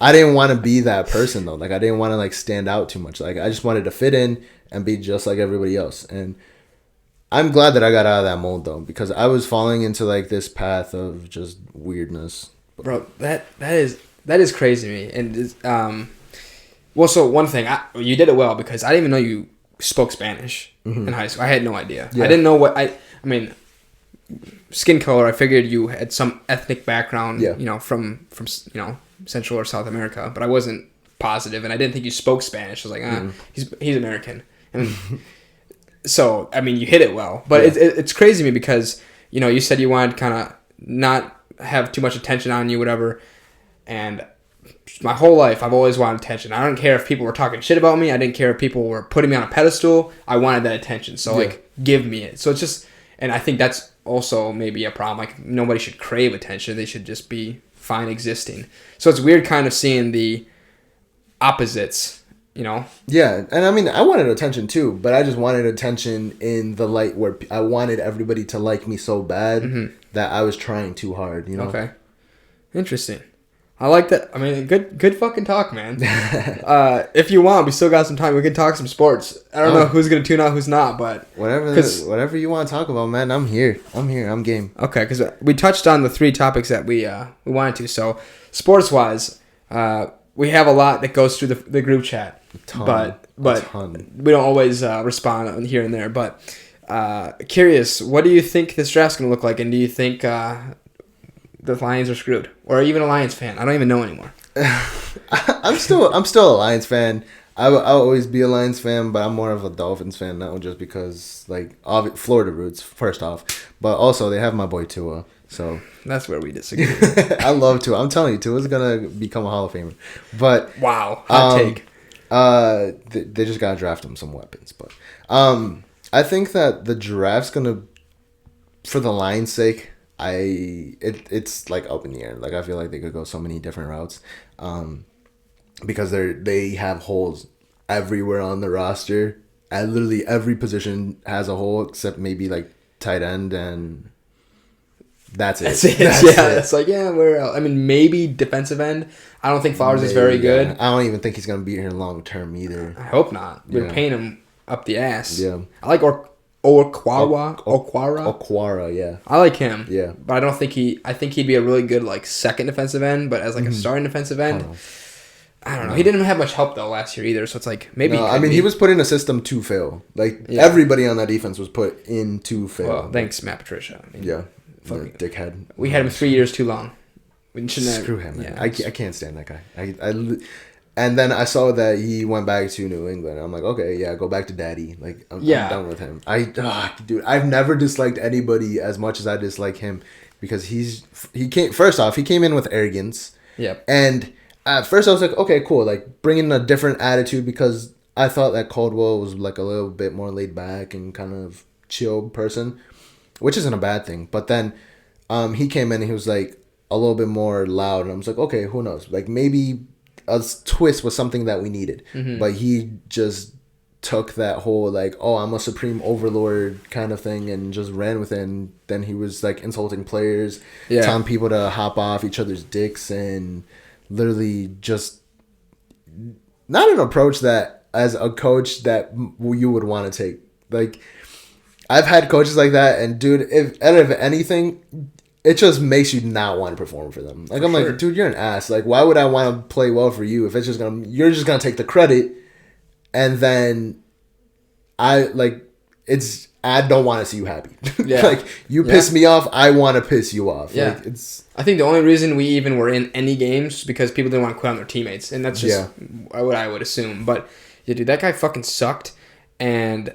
I didn't want to be that person though. Like I didn't want to like stand out too much. Like I just wanted to fit in and be just like everybody else. And I'm glad that I got out of that mold though, because I was falling into like this path of just weirdness. Bro, that is crazy to me. And well, so one thing, you did it well because I didn't even know you spoke Spanish in high school. I had no idea. Yeah. I didn't know what I mean, skin color. I figured you had some ethnic background, from Central or South America, but I wasn't positive, and I didn't think you spoke Spanish. I was like, he's American, and so I mean, you hit it well. But it's crazy to me because you said you wanted kind of not have too much attention on you, whatever, and my whole life I've always wanted attention. I don't care if people were talking shit about me. I didn't care if people were putting me on a pedestal. I wanted that attention, so like give me it. So it's just, and I think that's also maybe a problem. Like nobody should crave attention. They should just be fine existing. So it's weird kind of seeing the opposites, Yeah, and I mean I wanted attention too, but I just wanted attention in the light where I wanted everybody to like me so bad that I was trying too hard, Okay. Interesting. I like that. I mean, good fucking talk, man. If you want, we still got some time. We can talk some sports. I don't know who's going to tune out, who's not, but... Whatever you want to talk about, man, I'm here. I'm game. Okay, because we touched on the 3 topics that we wanted to. So, sports-wise, we have a lot that goes through the group chat. But we don't always respond here and there. But curious, what do you think this draft's going to look like? And do you think... the Lions are screwed, or even a Lions fan? I don't even know anymore. I'm still a Lions fan. I'll always be a Lions fan, but I'm more of a Dolphins fan now, just because like Florida roots first off, but also they have my boy Tua, so that's where we disagree. I love Tua. I'm telling you, Tua's gonna become a Hall of Famer. But wow, hot take. They just gotta draft him some weapons, but I think that the draft's gonna, for the Lions' sake. It's like up in the air. Like I feel like they could go so many different routes, because they have holes everywhere on the roster. And literally every position has a hole except maybe like tight end, and that's it. That's it. It's like where else? I mean, maybe defensive end. I don't think Flowers is very good. I don't even think he's gonna be here long term either. I hope not. We're paying him up the ass. Yeah, I like Okwara, yeah. I like him. Yeah. But I don't think I think he'd be a really good like second defensive end, but as like a starting defensive end, I don't know. He didn't have much help though last year either, so it's like maybe he was put in a system to fail. Like everybody on that defense was put in to fail. Well, thanks Matt Patricia. I mean, fucking dickhead. We had him 3 years too long. We shouldn't Screw him, man. I can't stand that guy. And then I saw that he went back to New England. I'm like, okay, go back to daddy. Like, I'm done with him. Dude, I've never disliked anybody as much as I dislike him, because he came in with arrogance. Yeah. And at first I was like, okay, cool. Like, bring in a different attitude, because I thought that Caldwell was like a little bit more laid back and kind of chill person, which isn't a bad thing. But then he came in and he was like, a little bit more loud. And I was like, okay, who knows? Like maybe a twist was something that we needed. But he just took that whole like, oh, I'm a supreme overlord kind of thing and just ran with it. And then he was like insulting players, telling people to hop off each other's dicks, and literally just not an approach that as a coach that you would want to take. Like, I've had coaches like that, and dude, if out of anything, it just makes you not want to perform for them. Like, I'm like, dude, you're an ass. Like, why would I want to play well for you if it's just you're just gonna take the credit, and then I don't want to see you happy. Yeah. Like, you piss me off, I want to piss you off. Yeah. Like, I think the only reason we even were in any games because people didn't want to quit on their teammates, and that's just what I would assume. But yeah, dude, that guy fucking sucked. And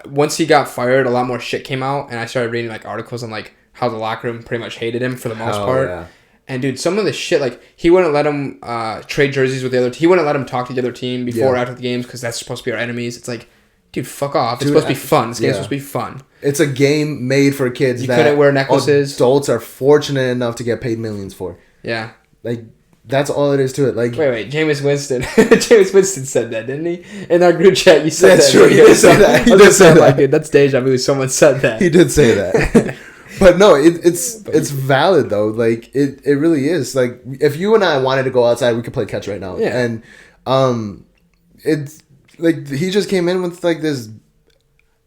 once he got fired, a lot more shit came out, and I started reading like articles on like how the locker room pretty much hated him for the most part. Yeah. And dude, some of the shit, like he wouldn't let him trade jerseys with the other. He wouldn't let him talk to the other team before or after the games because that's supposed to be our enemies. It's like, dude, fuck off. It's supposed to be fun. This game's supposed to be fun. It's a game made for kids. You couldn't wear necklaces. Adults are fortunate enough to get paid millions for. Yeah. Like, that's all it is to it. Like, wait, Jameis Winston. Jameis Winston said that, didn't he? In our group chat, you said that's that. True. He did say that. He did say that. Like, dude, that's deja vu. Someone said that. He did say that. But no, it's valid though. Like, it really is. Like, if you and I wanted to go outside, we could play catch right now. Yeah. And it's like he just came in with like this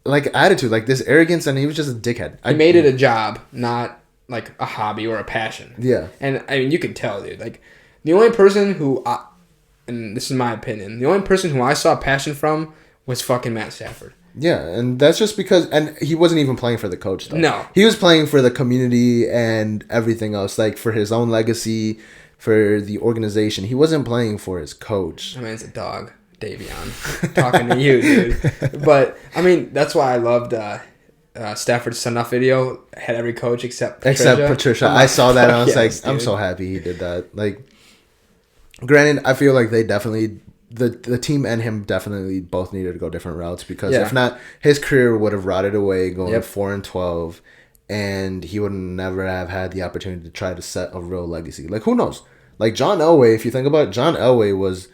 like attitude, like this arrogance, and he was just a dickhead. He made it a job, not like a hobby or a passion. Yeah. And I mean, you can tell, dude. Like, the only person who, and this is my opinion, the only person who I saw passion from was fucking Matt Stafford. Yeah, and that's just because, and he wasn't even playing for the coach, though. No. He was playing for the community and everything else, like for his own legacy, for the organization. He wasn't playing for his coach. I mean, it's a dog, Davion, talking to you, dude. But, I mean, that's why I loved Stafford's send-off video. Had every coach except Patricia. I saw that, and I was like, dude. I'm so happy he did that. Like, granted, I feel like they definitely... The team and him definitely both needed to go different routes because if not, his career would have rotted away going 4-12, and he would never have had the opportunity to try to set a real legacy. Like, who knows? Like, John Elway, if you think about it, John Elway was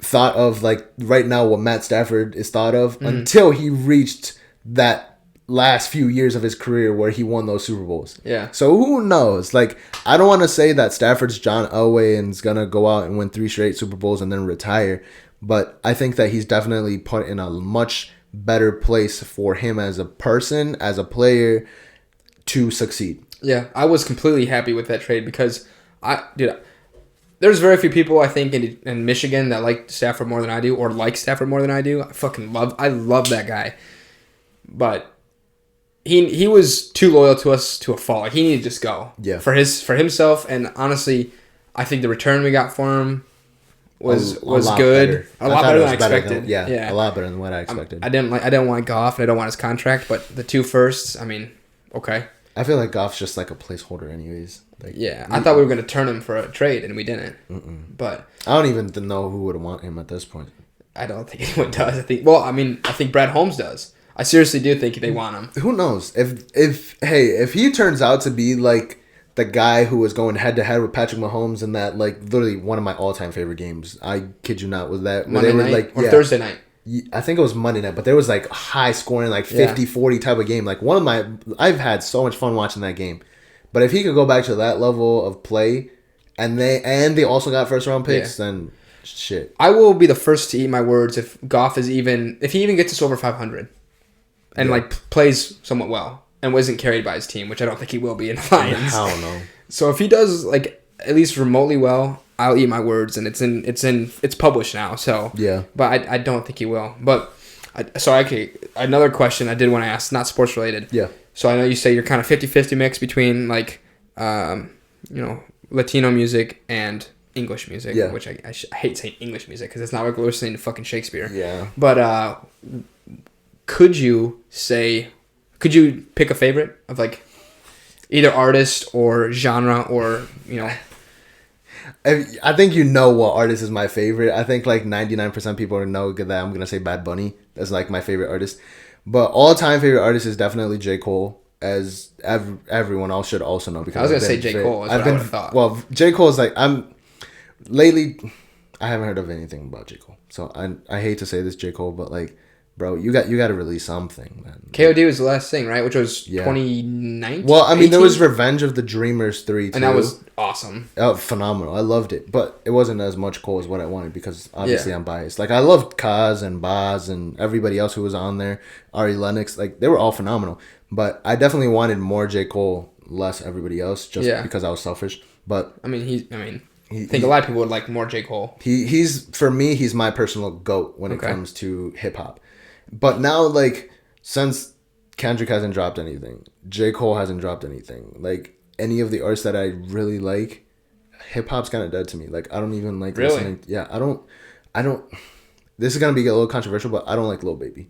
thought of like right now what Matt Stafford is thought of until he reached that last few years of his career where he won those Super Bowls. Yeah. So who knows? Like, I don't want to say that Stafford's John Elway and is going to go out and win 3 straight Super Bowls and then retire, but I think that he's definitely put in a much better place for him as a person, as a player, to succeed. Yeah, I was completely happy with that trade because there's very few people I think in Michigan that like Stafford more than I do or like Stafford more than I do. I love that guy. But he was too loyal to us to a fault. Like, he needed to just go. Yeah. For himself, and honestly, I think the return we got for him was good. A lot better than I expected. A lot better than what I expected. I didn't want Goff, and I don't want his contract, but the 2 firsts, I mean, okay. I feel like Goff's just like a placeholder anyways. Like, I thought we were going to turn him for a trade, and we didn't. But I don't even know who would want him at this point. I don't think anyone does. I think Brad Holmes does. I seriously do think they want him. Who knows? If he turns out to be like the guy who was going head to head with Patrick Mahomes in that, like, literally one of my all time favorite games. I kid you not, was that Monday night or Thursday night? I think it was Monday night, but there was like high scoring, like 50-40 type of game. Like, I've had so much fun watching that game. But if he could go back to that level of play, and they also got first round picks, then shit. I will be the first to eat my words if Goff if he even gets us over 500. And, like, plays somewhat well and wasn't carried by his team, which I don't think he will be in the Lions. I don't know. So if he does, like, at least remotely well, I'll eat my words, and it's published now. So yeah, but I don't think he will. But another question I did want to ask, not sports related. Yeah. So I know you say you're kind of 50-50 mix between, like, Latino music and English music. Yeah. Which I hate saying English music because it's not like we're listening to fucking Shakespeare. Yeah. But could you pick a favorite of, like, either artist or genre or, I think you know what artist is my favorite. I think like 99% people know that I'm going to say Bad Bunny. That's like my favorite artist. But all-time favorite artist is definitely J. Cole. as everyone else should also know. Because I was gonna say J. Cole. Is what I would have thought. Well, J. Cole is like lately. I haven't heard of anything about J. Cole, so I hate to say this, J. Cole, but like, bro, you got to release something, man. KOD was the last thing, right? Which was 2019. Well, I mean, 18? There was Revenge of the Dreamers 3 too. And that was awesome. Oh, phenomenal. I loved it, but it wasn't as much Cole as what I wanted because obviously I'm biased. Like, I loved Kaz and Baz and everybody else who was on there. Ari Lennox, like, they were all phenomenal. But I definitely wanted more J. Cole, less everybody else, just because I was selfish. But I think a lot of people would like more J. Cole. He's for me, he's my personal GOAT when it comes to hip hop. But now, like, since Kendrick hasn't dropped anything, J. Cole hasn't dropped anything, like, any of the artists that I really like, hip hop's kind of dead to me. Like, I don't even like listening. Yeah, I don't. This is gonna be a little controversial, but I don't like Lil Baby.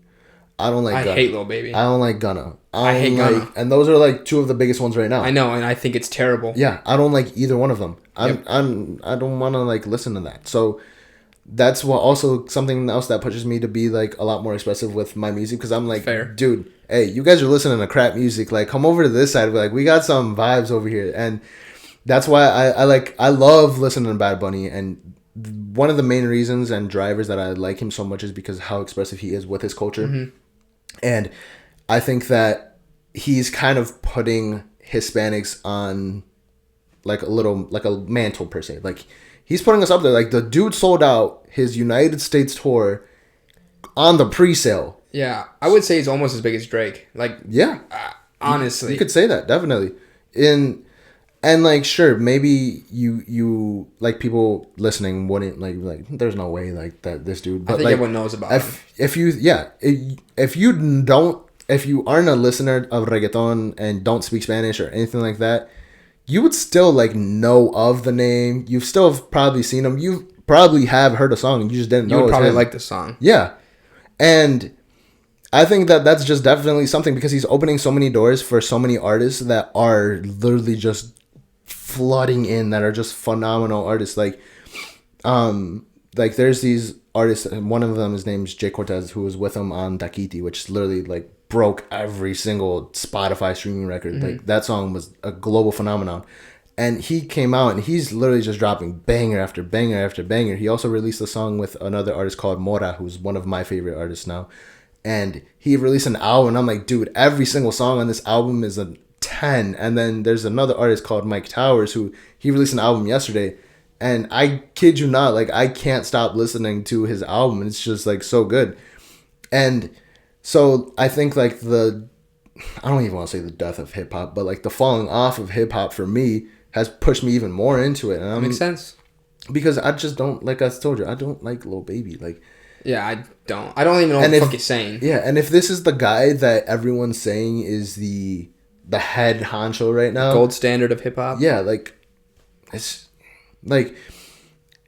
I don't like. I hate Lil Baby. I don't like Gunna. I hate Gunna. And those are like two of the biggest ones right now. I know, and I think it's terrible. Yeah, I don't like either one of them. I don't want to like listen to that. So that's what also something else that pushes me to be like a lot more expressive with my music because I'm like, dude, hey, you guys are listening to crap music. Like, come over to this side. Like, we got some vibes over here, and that's why I love listening to Bad Bunny. And one of the main reasons and drivers that I like him so much is because how expressive he is with his culture. Mm-hmm. And I think that he's kind of putting Hispanics on like a mantle per se. Like, he's putting us up there. Like, the dude sold out his United States tour on the pre-sale. Yeah, I would say he's almost as big as Drake. Like, yeah, honestly, you could say that definitely. And like, sure, maybe you like people listening wouldn't like. There's no way like that this dude. But I think like, everyone knows about him. If you aren't a listener of reggaeton and don't speak Spanish or anything like that, you would still like know of the name. You've still probably seen him. You probably have heard a song and you just didn't know. You would probably like the song. Yeah, and I think that that's just definitely something because he's opening so many doors for so many artists that are literally just flooding in that are just phenomenal artists. Like there's these artists, and one of them, his name's Jay Cortez, who was with him on Dakiti, which literally like broke every single Spotify streaming record. Mm-hmm. Like, that song was a global phenomenon. And he came out and he's literally just dropping banger after banger after banger. He also released a song with another artist called Mora, who's one of my favorite artists now. And he released an album, and I'm like, dude, every single song on this album is a 10. And then there's another artist called Mike Towers, who he released an album yesterday. And I kid you not, like, I can't stop listening to his album. It's just like so good. And so I think like I don't even want to say the death of hip hop, but like the falling off of hip hop for me has pushed me even more into it. And makes sense. Because I just don't, like I told you, I don't like Lil Baby. Like, yeah, I don't even know what the fuck he's saying. Yeah, and if this is the guy that everyone's saying is the head honcho right now, gold standard of hip hop. Yeah, like it's like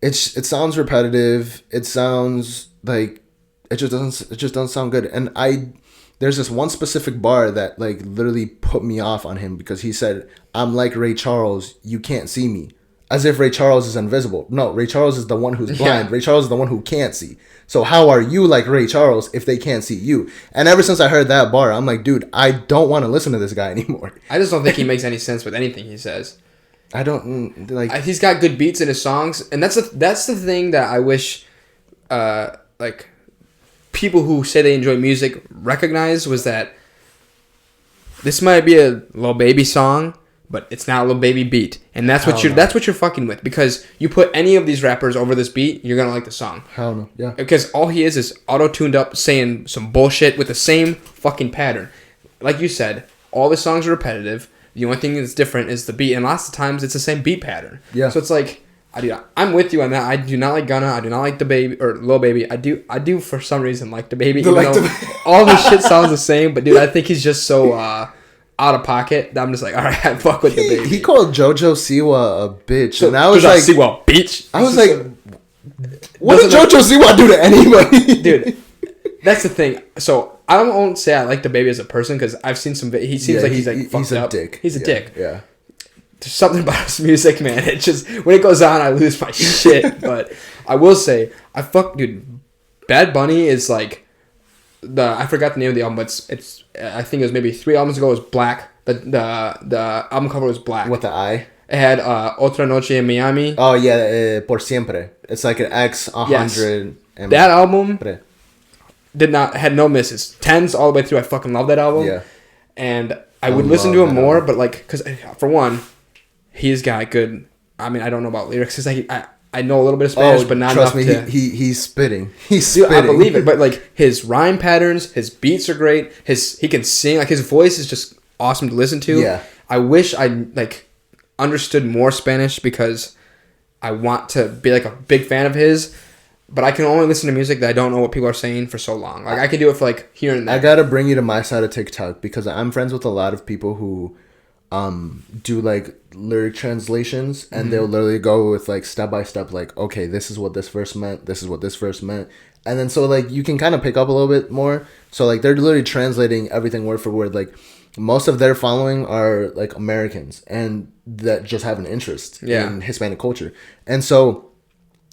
it sounds repetitive. It sounds like it just doesn't sound good. And there's this one specific bar that like literally put me off on him because he said, "I'm like Ray Charles, you can't see me." As if Ray Charles is invisible. No, Ray Charles is the one who's blind. Yeah. Ray Charles is the one who can't see. So how are you like Ray Charles if they can't see you? And ever since I heard that bar, I'm like, dude, I don't want to listen to this guy anymore. I just don't think he makes any sense with anything he says. I don't like. He's got good beats in his songs, and that's the thing that I wish, like, people who say they enjoy music recognize was that this might be a Lil Baby song, but it's not a Lil Baby beat, and that's what you're fucking with, because you put any of these rappers over this beat, you're gonna like the song. Hell no, yeah. Because all he is auto-tuned up, saying some bullshit with the same fucking pattern. Like you said, all the songs are repetitive. The only thing that's different is the beat, and lots of times it's the same beat pattern. Yeah. So it's like, I'm with you on that. I do not like Gunna. I do not like the Baby or Lil Baby. I do for some reason like the Baby, even though all the shit sounds the same. But dude, I think he's just so out of pocket that I'm just like, all right, I fuck with the Baby. He called JoJo Siwa a bitch, so, and I was like, Siwa bitch. I was like, what did JoJo Siwa do to anybody, dude? That's the thing. So I won't say I like the Baby as a person because I've seen some. He seems like he's fucked up. Dick. He's a dick. Yeah. There's something about his music, man. It just, when it goes on, I lose my shit. But I will say, dude, Bad Bunny is like I forgot the name of the album, but it's I think it was maybe 3 albums ago. It was Black, The album cover was black. With the eye. It had Otra Noche en Miami. Oh yeah, Por Siempre. It's like an X100. Yes. That album had no misses. 10s all the way through. I fucking love that album. Yeah. And I would listen to him more, but like, because for one, he's got good. I mean, I don't know about lyrics. Cause I know a little bit of Spanish, but not enough to. He's spitting. He's Dude, spitting. I believe it, but like his rhyme patterns, his beats are great. He can sing. Like his voice is just awesome to listen to. Yeah. I wish I like understood more Spanish because I want to be like a big fan of his. But I can only listen to music that I don't know what people are saying for so long. Like I can do it for like here and there. I gotta bring you to my side of TikTok because I'm friends with a lot of people who do like lyric translations, and they'll literally go with like step by step, like, okay, this is what this verse meant, this is what this verse meant, and then so like you can kind of pick up a little bit more. So like they're literally translating everything word for word. Like most of their following are like Americans and that just have an interest in Hispanic culture, and so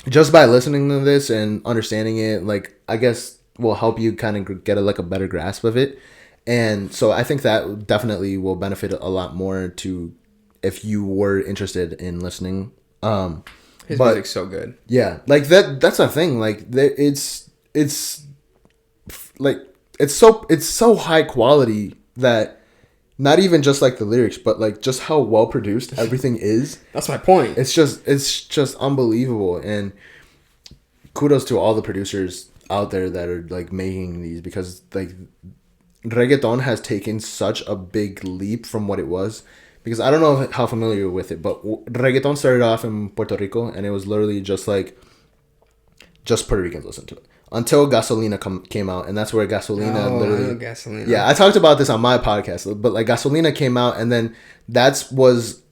just by listening to this and understanding it, like I guess will help you kind of get a better grasp of it. And so I think that definitely will benefit a lot more to if you were interested in listening. His music's so good. Yeah, like that's the thing. Like it's like it's so high quality that not even just like the lyrics, but like just how well produced everything is. That's my point. It's just unbelievable, and kudos to all the producers out there that are like making these, because like reggaeton has taken such a big leap from what it was. Because I don't know how familiar you're with it, but reggaeton started off in Puerto Rico, and it was literally just Puerto Ricans listened to it until Gasolina came out, and that's where Gasolina literally. Gasolina. Yeah, I talked about this on my podcast, but like Gasolina came out, and then was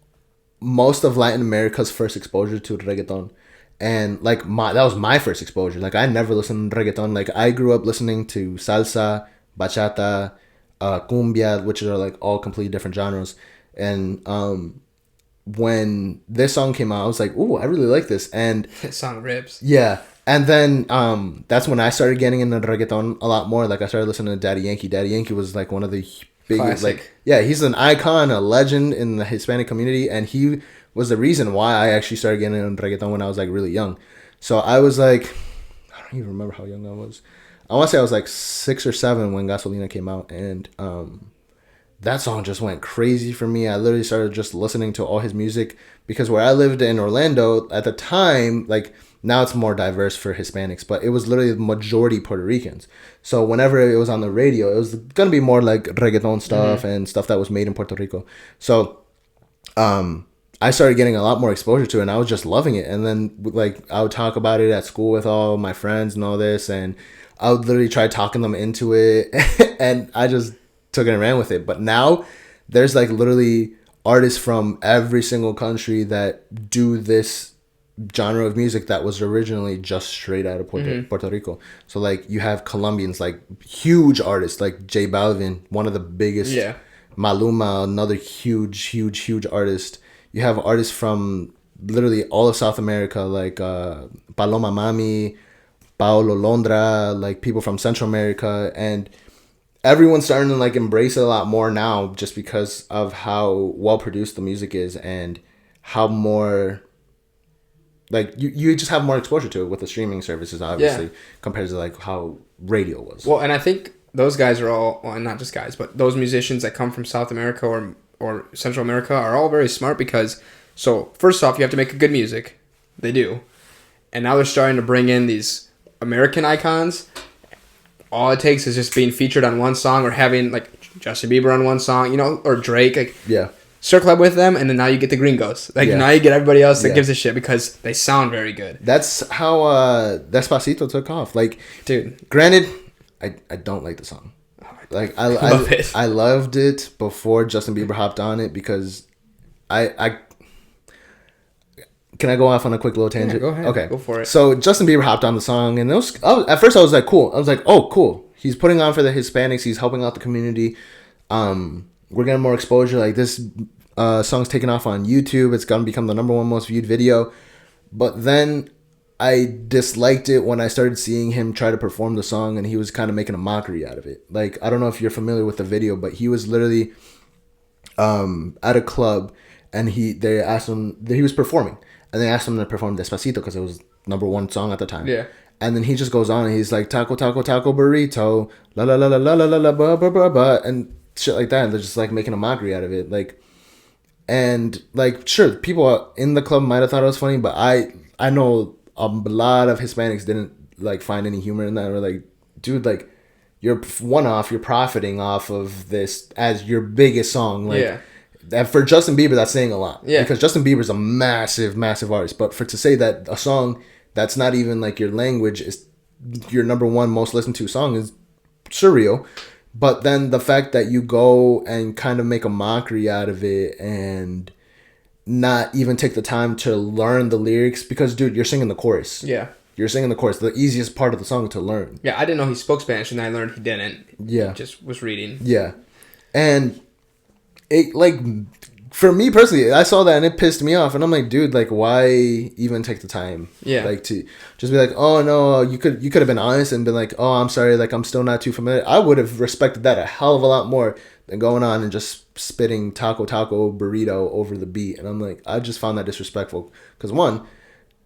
most of Latin America's first exposure to reggaeton, and like that was my first exposure. Like I never listened to reggaeton. Like I grew up listening to salsa, bachata, cumbia, which are like all completely different genres. And when this song came out, I was like, "Ooh, I really like this." And this song rips. Yeah, and then that's when I started getting into reggaeton a lot more. Like I started listening to Daddy Yankee. Daddy Yankee was like one of the biggest, like, yeah, he's an icon, a legend in the Hispanic community, and he was the reason why I actually started getting into reggaeton when I was like really young. So I was like, I don't even remember how young I was. I want to say I was like 6 or 7 when Gasolina came out, and that song just went crazy for me. I literally started just listening to all his music, because where I lived in Orlando at the time, like now it's more diverse for Hispanics, but it was literally the majority Puerto Ricans. So whenever it was on the radio, it was going to be more like reggaeton stuff and stuff that was made in Puerto Rico. So I started getting a lot more exposure to it, and I was just loving it. And then like I would talk about it at school with all my friends and all this, and I would literally try talking them into it, and I just took it and ran with it. But now there's like literally artists from every single country that do this genre of music that was originally just straight out of Puerto Rico. So like you have Colombians, like huge artists like J Balvin, one of the biggest. Yeah. Maluma, another huge artist. You have artists from literally all of South America, like Paloma Mami, Paolo Londra, like people from Central America, and everyone's starting to like embrace it a lot more now, just because of how well produced the music is and how more like you just have more exposure to it with the streaming services, obviously, compared to like how radio was. Well, and I think those guys are all, well, not just guys, but those musicians that come from South America or Central America are all very smart, because so first off, you have to make good music. They do. And now they're starting to bring in these American icons. All it takes is just being featured on one song, or having like Justin Bieber on one song, you know, or Drake. Like, yeah, circle up with them, and then now you get the gringos. Like now you get everybody else that gives a shit, because they sound very good. That's how Despacito took off. Like, dude, granted, I don't like the song. Like I love it. I loved it before Justin Bieber hopped on it, because I can I go off on a quick little tangent? Yeah, go ahead. Okay, go for it. So Justin Bieber hopped on the song, and at first I was like, cool. I was like, oh, cool. He's putting on for the Hispanics. He's helping out the community. We're getting more exposure. Like this song's taking off on YouTube. It's gonna become the #1 most viewed video. But then I disliked it when I started seeing him try to perform the song, and he was kind of making a mockery out of it. Like, I don't know if you're familiar with the video, but he was literally at a club, and they asked him, he was performing, and they asked him to perform Despacito because it was #1 song at the time. Yeah. And then he just goes on and he's like, taco, taco, taco, burrito, la la la la la la la la ba ba ba ba, and shit like that. And they're just like making a mockery out of it. Like, and like, sure, people in the club might have thought it was funny, but I know a lot of Hispanics didn't like find any humor in that. Or like, dude, like, you're you're profiting off of this as your biggest song. Like, yeah. That for Justin Bieber, that's saying a lot. Yeah. Because Justin Bieber's a massive, massive artist. But to say that a song that's not even like your language is your #1 most listened to song is surreal. But then the fact that you go and kind of make a mockery out of it and not even take the time to learn the lyrics, because dude, you're singing the chorus. Yeah. You're singing the chorus, the easiest part of the song to learn. Yeah, I didn't know he spoke Spanish, and I learned he didn't. Yeah. He just was reading. Yeah. And it, like, for me personally, I saw that and it pissed me off, and I'm like, dude, like, why even take the time? Yeah. Like, to just be like, oh no, you could have been honest and been like, oh, I'm sorry, like, I'm still not too familiar. I would have respected that a hell of a lot more than going on and just spitting taco taco burrito over the beat. And I'm like, I just found that disrespectful, because one,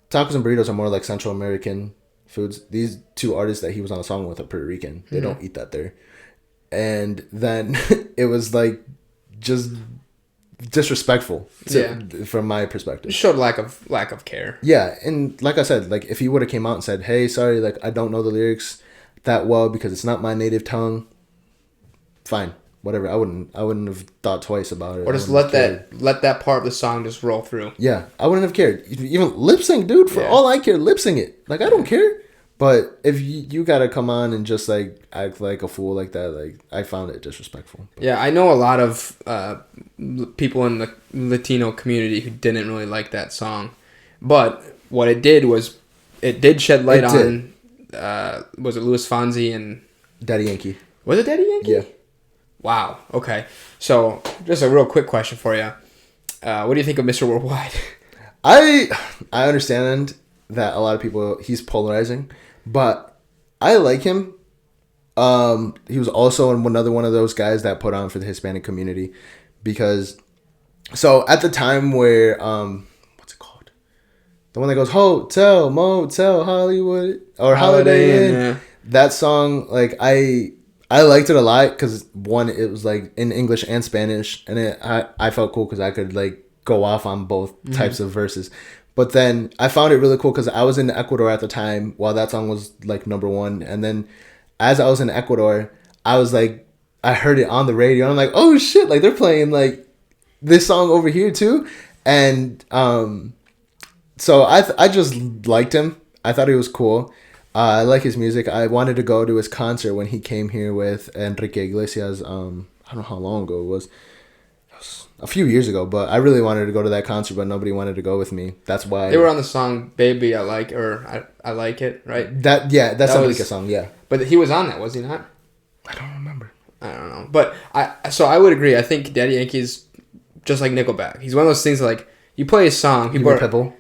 tacos and burritos are more like Central American foods. These two artists that he was on a song with are Puerto Rican. They don't eat that there. And then it was like just disrespectful from my perspective. It showed lack of care. Yeah, and like I said, like, if he would have came out and said, hey, sorry, like, I don't know the lyrics that well because it's not my native tongue, fine, whatever. I wouldn't have thought twice about it. Or just let that part of the song just roll through. Yeah, I wouldn't have cared. Even lip sync, dude, for all I care, lip sync it. Like, I don't care. But if you gotta come on and just like act like a fool like that, like, I found it disrespectful. But. Yeah, I know a lot of people in the Latino community who didn't really like that song, but what it did was it did shed light on. Was it Louis Fonsi and Daddy Yankee? Was it Daddy Yankee? Yeah. Wow. Okay. So just a real quick question for you. What do you think of Mr. Worldwide? I understand that a lot of people, he's polarizing. But I like him. He was also another one of those guys that put on for the Hispanic community, because so at the time where what's it called? The one that goes Hotel, Motel, Hollywood or Holiday Inn. Yeah. That song, like, I liked it a lot because one, it was like in English and Spanish, and I felt cool because I could like go off on both types of verses. But then I found it really cool because I was in Ecuador at the time while that song was like #1. And then as I was in Ecuador, I was like, I heard it on the radio. And I'm like, oh shit, like, they're playing like this song over here too. And so I just liked him. I thought he was cool. I like his music. I wanted to go to his concert when he came here with Enrique Iglesias. I don't know how long ago it was. A few years ago, but I really wanted to go to that concert, but nobody wanted to go with me. That's why they were on the song "Baby I Like" or I Like It, right? That's a song, yeah. But he was on that, was he not? I don't remember. I don't know, but I would agree. I think Daddy Yankee's just like Nickelback. He's one of those things like you play a song, people Pitbull.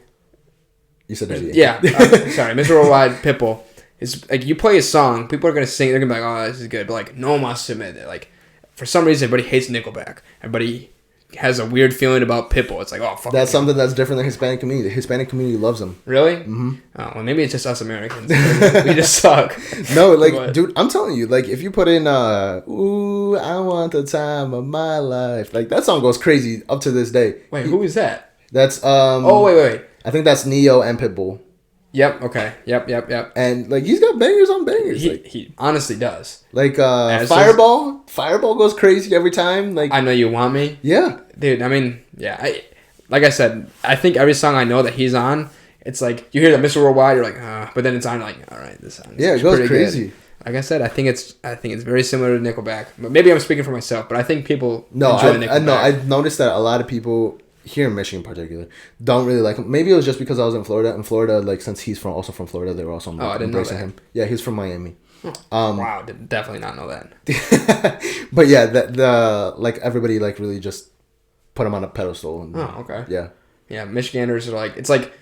You said Daddy Yankee. Yeah, sorry, Mr. Worldwide, Pitbull. It's like you play a song, people are gonna sing. They're gonna be like, "Oh, this is good," but like no one wants to admit it. Like for some reason, everybody hates Nickelback. Everybody has a weird feeling about Pitbull. It's like, oh, fuck. That's something that's different than the Hispanic community. The Hispanic community loves them. Really? Mm-hmm. Oh, well, maybe it's just us Americans. We just suck. No, like, dude, I'm telling you, like, if you put in, ooh, I want the time of my life, like, that song goes crazy up to this day. Wait, who is that? That's, oh, wait. I think that's Neo and Pitbull. Yep, okay. Yep. And, like, he's got bangers on bangers. He honestly does. Like, Fireball. Fireball goes crazy every time. Like, I Know You Want Me. Yeah. Dude, I mean, yeah. Like I said, I think every song I know that he's on, it's like, you hear that Mr. Worldwide, you're like, but then it's on, like, all right, this song is it goes crazy. Good. Like I said, I think it's very similar to Nickelback. But maybe I'm speaking for myself, but I think people enjoy Nickelback. No, I've noticed that a lot of people here in Michigan in particular don't really like him. Maybe it was just because I was in Florida. In Florida, like, since he's also from Florida, they were also embracing him. Yeah, he's from Miami. Wow, did definitely not know that. But yeah, the like, everybody like really just put him on a pedestal. And, oh, okay. Yeah. Yeah, Michiganders are like, it's like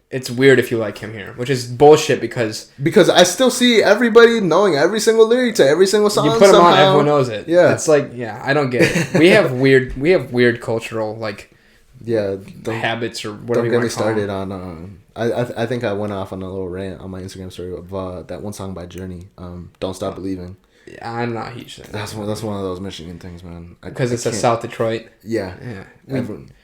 it's weird if you like him here, which is bullshit because I still see everybody knowing every single lyric to every single song. You put them on, everyone knows it. Yeah, it's like I don't get it. We have weird cultural like habits or whatever. Don't get me started on. I think I went off on a little rant on my Instagram story of that one song by Journey, "Don't Stop Believing." I'm not a huge fan. That's one of those Michigan things, man. Because it's a South Detroit. Yeah.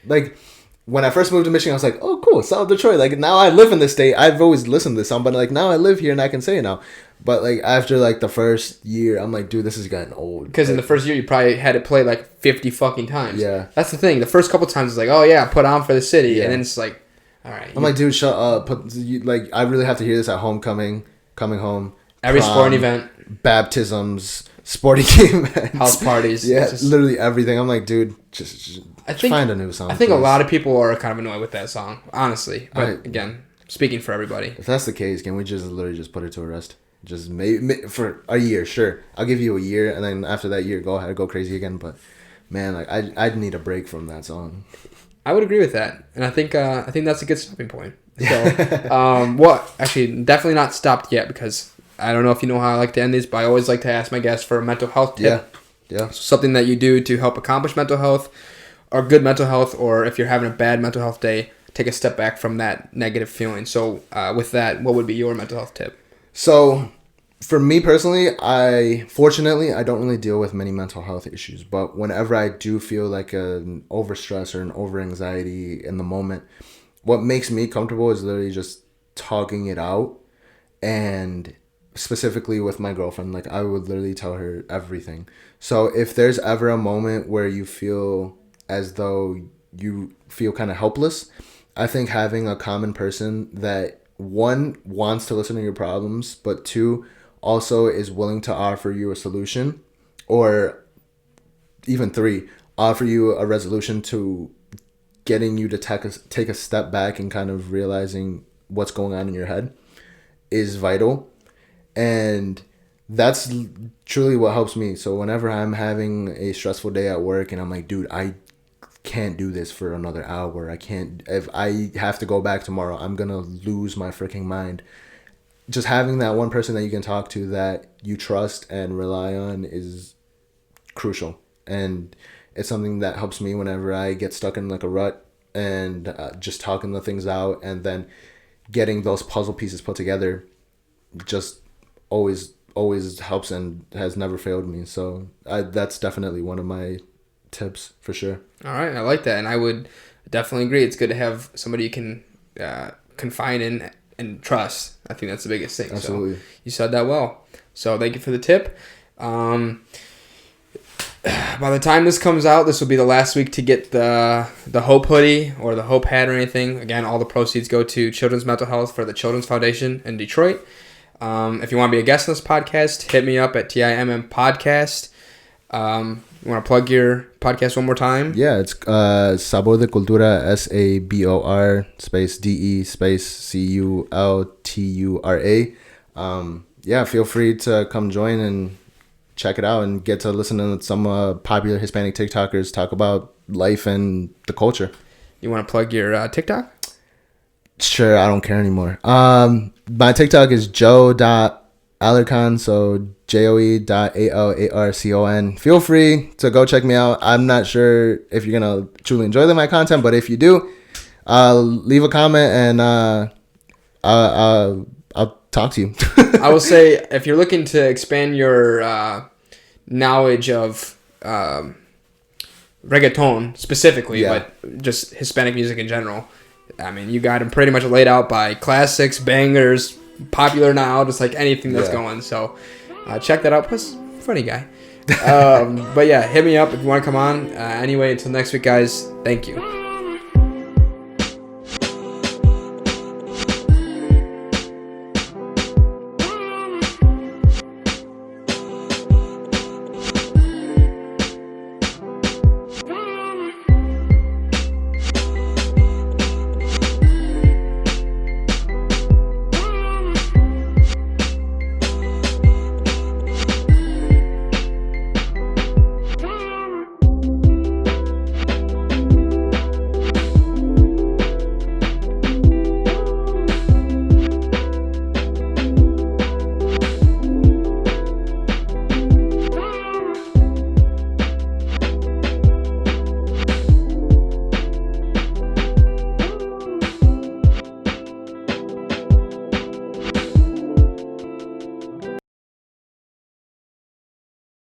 Like when I first moved to Michigan, I was like, "Oh, cool, South Detroit." Like now I live in this state. I've always listened to this song, but like now I live here and I can say it now. But like after like the first year, I'm like, dude, this is getting old. Because in the first year, you probably had it played like 50 fucking times. Yeah. That's the thing. The first couple times, it's like, oh yeah, put on for the city, and then it's like, all right. I'm like, dude, shut up. Like I really have to hear this at homecoming, coming home, every sporting event, baptisms, sporting game events, house parties. Yeah, literally everything. I'm like, dude, just find a new song. I think a lot of people are kind of annoyed with that song, honestly. But again, speaking for everybody. If that's the case, can we just literally just put it to a rest? Just maybe for a year, sure. I'll give you a year, and then after that year, go ahead, go crazy again. But man, like I'd need a break from that song. I would agree with that, and I think that's a good stopping point. So, actually, definitely not stopped yet because I don't know if you know how I like to end these, but I always like to ask my guests for a mental health tip. Yeah. Something that you do to help accomplish mental health, or good mental health, or if you're having a bad mental health day, take a step back from that negative feeling. So, with that, what would be your mental health tip? So, for me personally, I don't really deal with many mental health issues, but whenever I do feel like an overstress or an over anxiety in the moment, what makes me comfortable is literally just talking it out, and specifically with my girlfriend, like I would literally tell her everything. So if there's ever a moment where you feel as though you feel kind of helpless, I think having a common person that one wants to listen to your problems, but two also is willing to offer you a solution, or even three, offer you a resolution to getting you to take a step back and kind of realizing what's going on in your head is vital. And that's truly what helps me. So whenever I'm having a stressful day at work and I'm like, dude, I can't do this for another hour. If I have to go back tomorrow, I'm going to lose my freaking mind. Just having that one person that you can talk to that you trust and rely on is crucial. And it's something that helps me whenever I get stuck in like a rut, and just talking the things out and then getting those puzzle pieces put together just always helps and has never failed me. So that's definitely one of my tips for sure. All right, I like that, and I would definitely agree. It's good to have somebody you can confide in and trust. I think that's the biggest thing. Absolutely. So you said that well. So thank you for the tip. By the time this comes out, this will be the last week to get the Hope hoodie or the Hope hat or anything. Again, all the proceeds go to Children's Mental Health for the Children's Foundation in Detroit. If you want to be a guest on this podcast, hit me up at TIMM Podcast. You want to plug your podcast one more time? Yeah, it's Sabor de Cultura, SABOR space DE space CULTURA. Yeah, feel free to come join and check it out and get to listen to some popular Hispanic TikTokers talk about life and the culture. You want to plug your TikTok? Sure, I don't care anymore. My TikTok is Joe.Alarcon, so JOE.ALARCON. Feel free to go check me out. I'm not sure if you're gonna truly enjoy my content, but if you do, leave a comment and I'll talk to you. I will say, if you're looking to expand your knowledge of reggaeton specifically, but just Hispanic music in general, I mean, you got them pretty much laid out by classics, bangers, popular now, just like anything that's going. So check that out. Plus, funny guy. But yeah, hit me up if you want to come on. Anyway, until next week, guys. Thank you.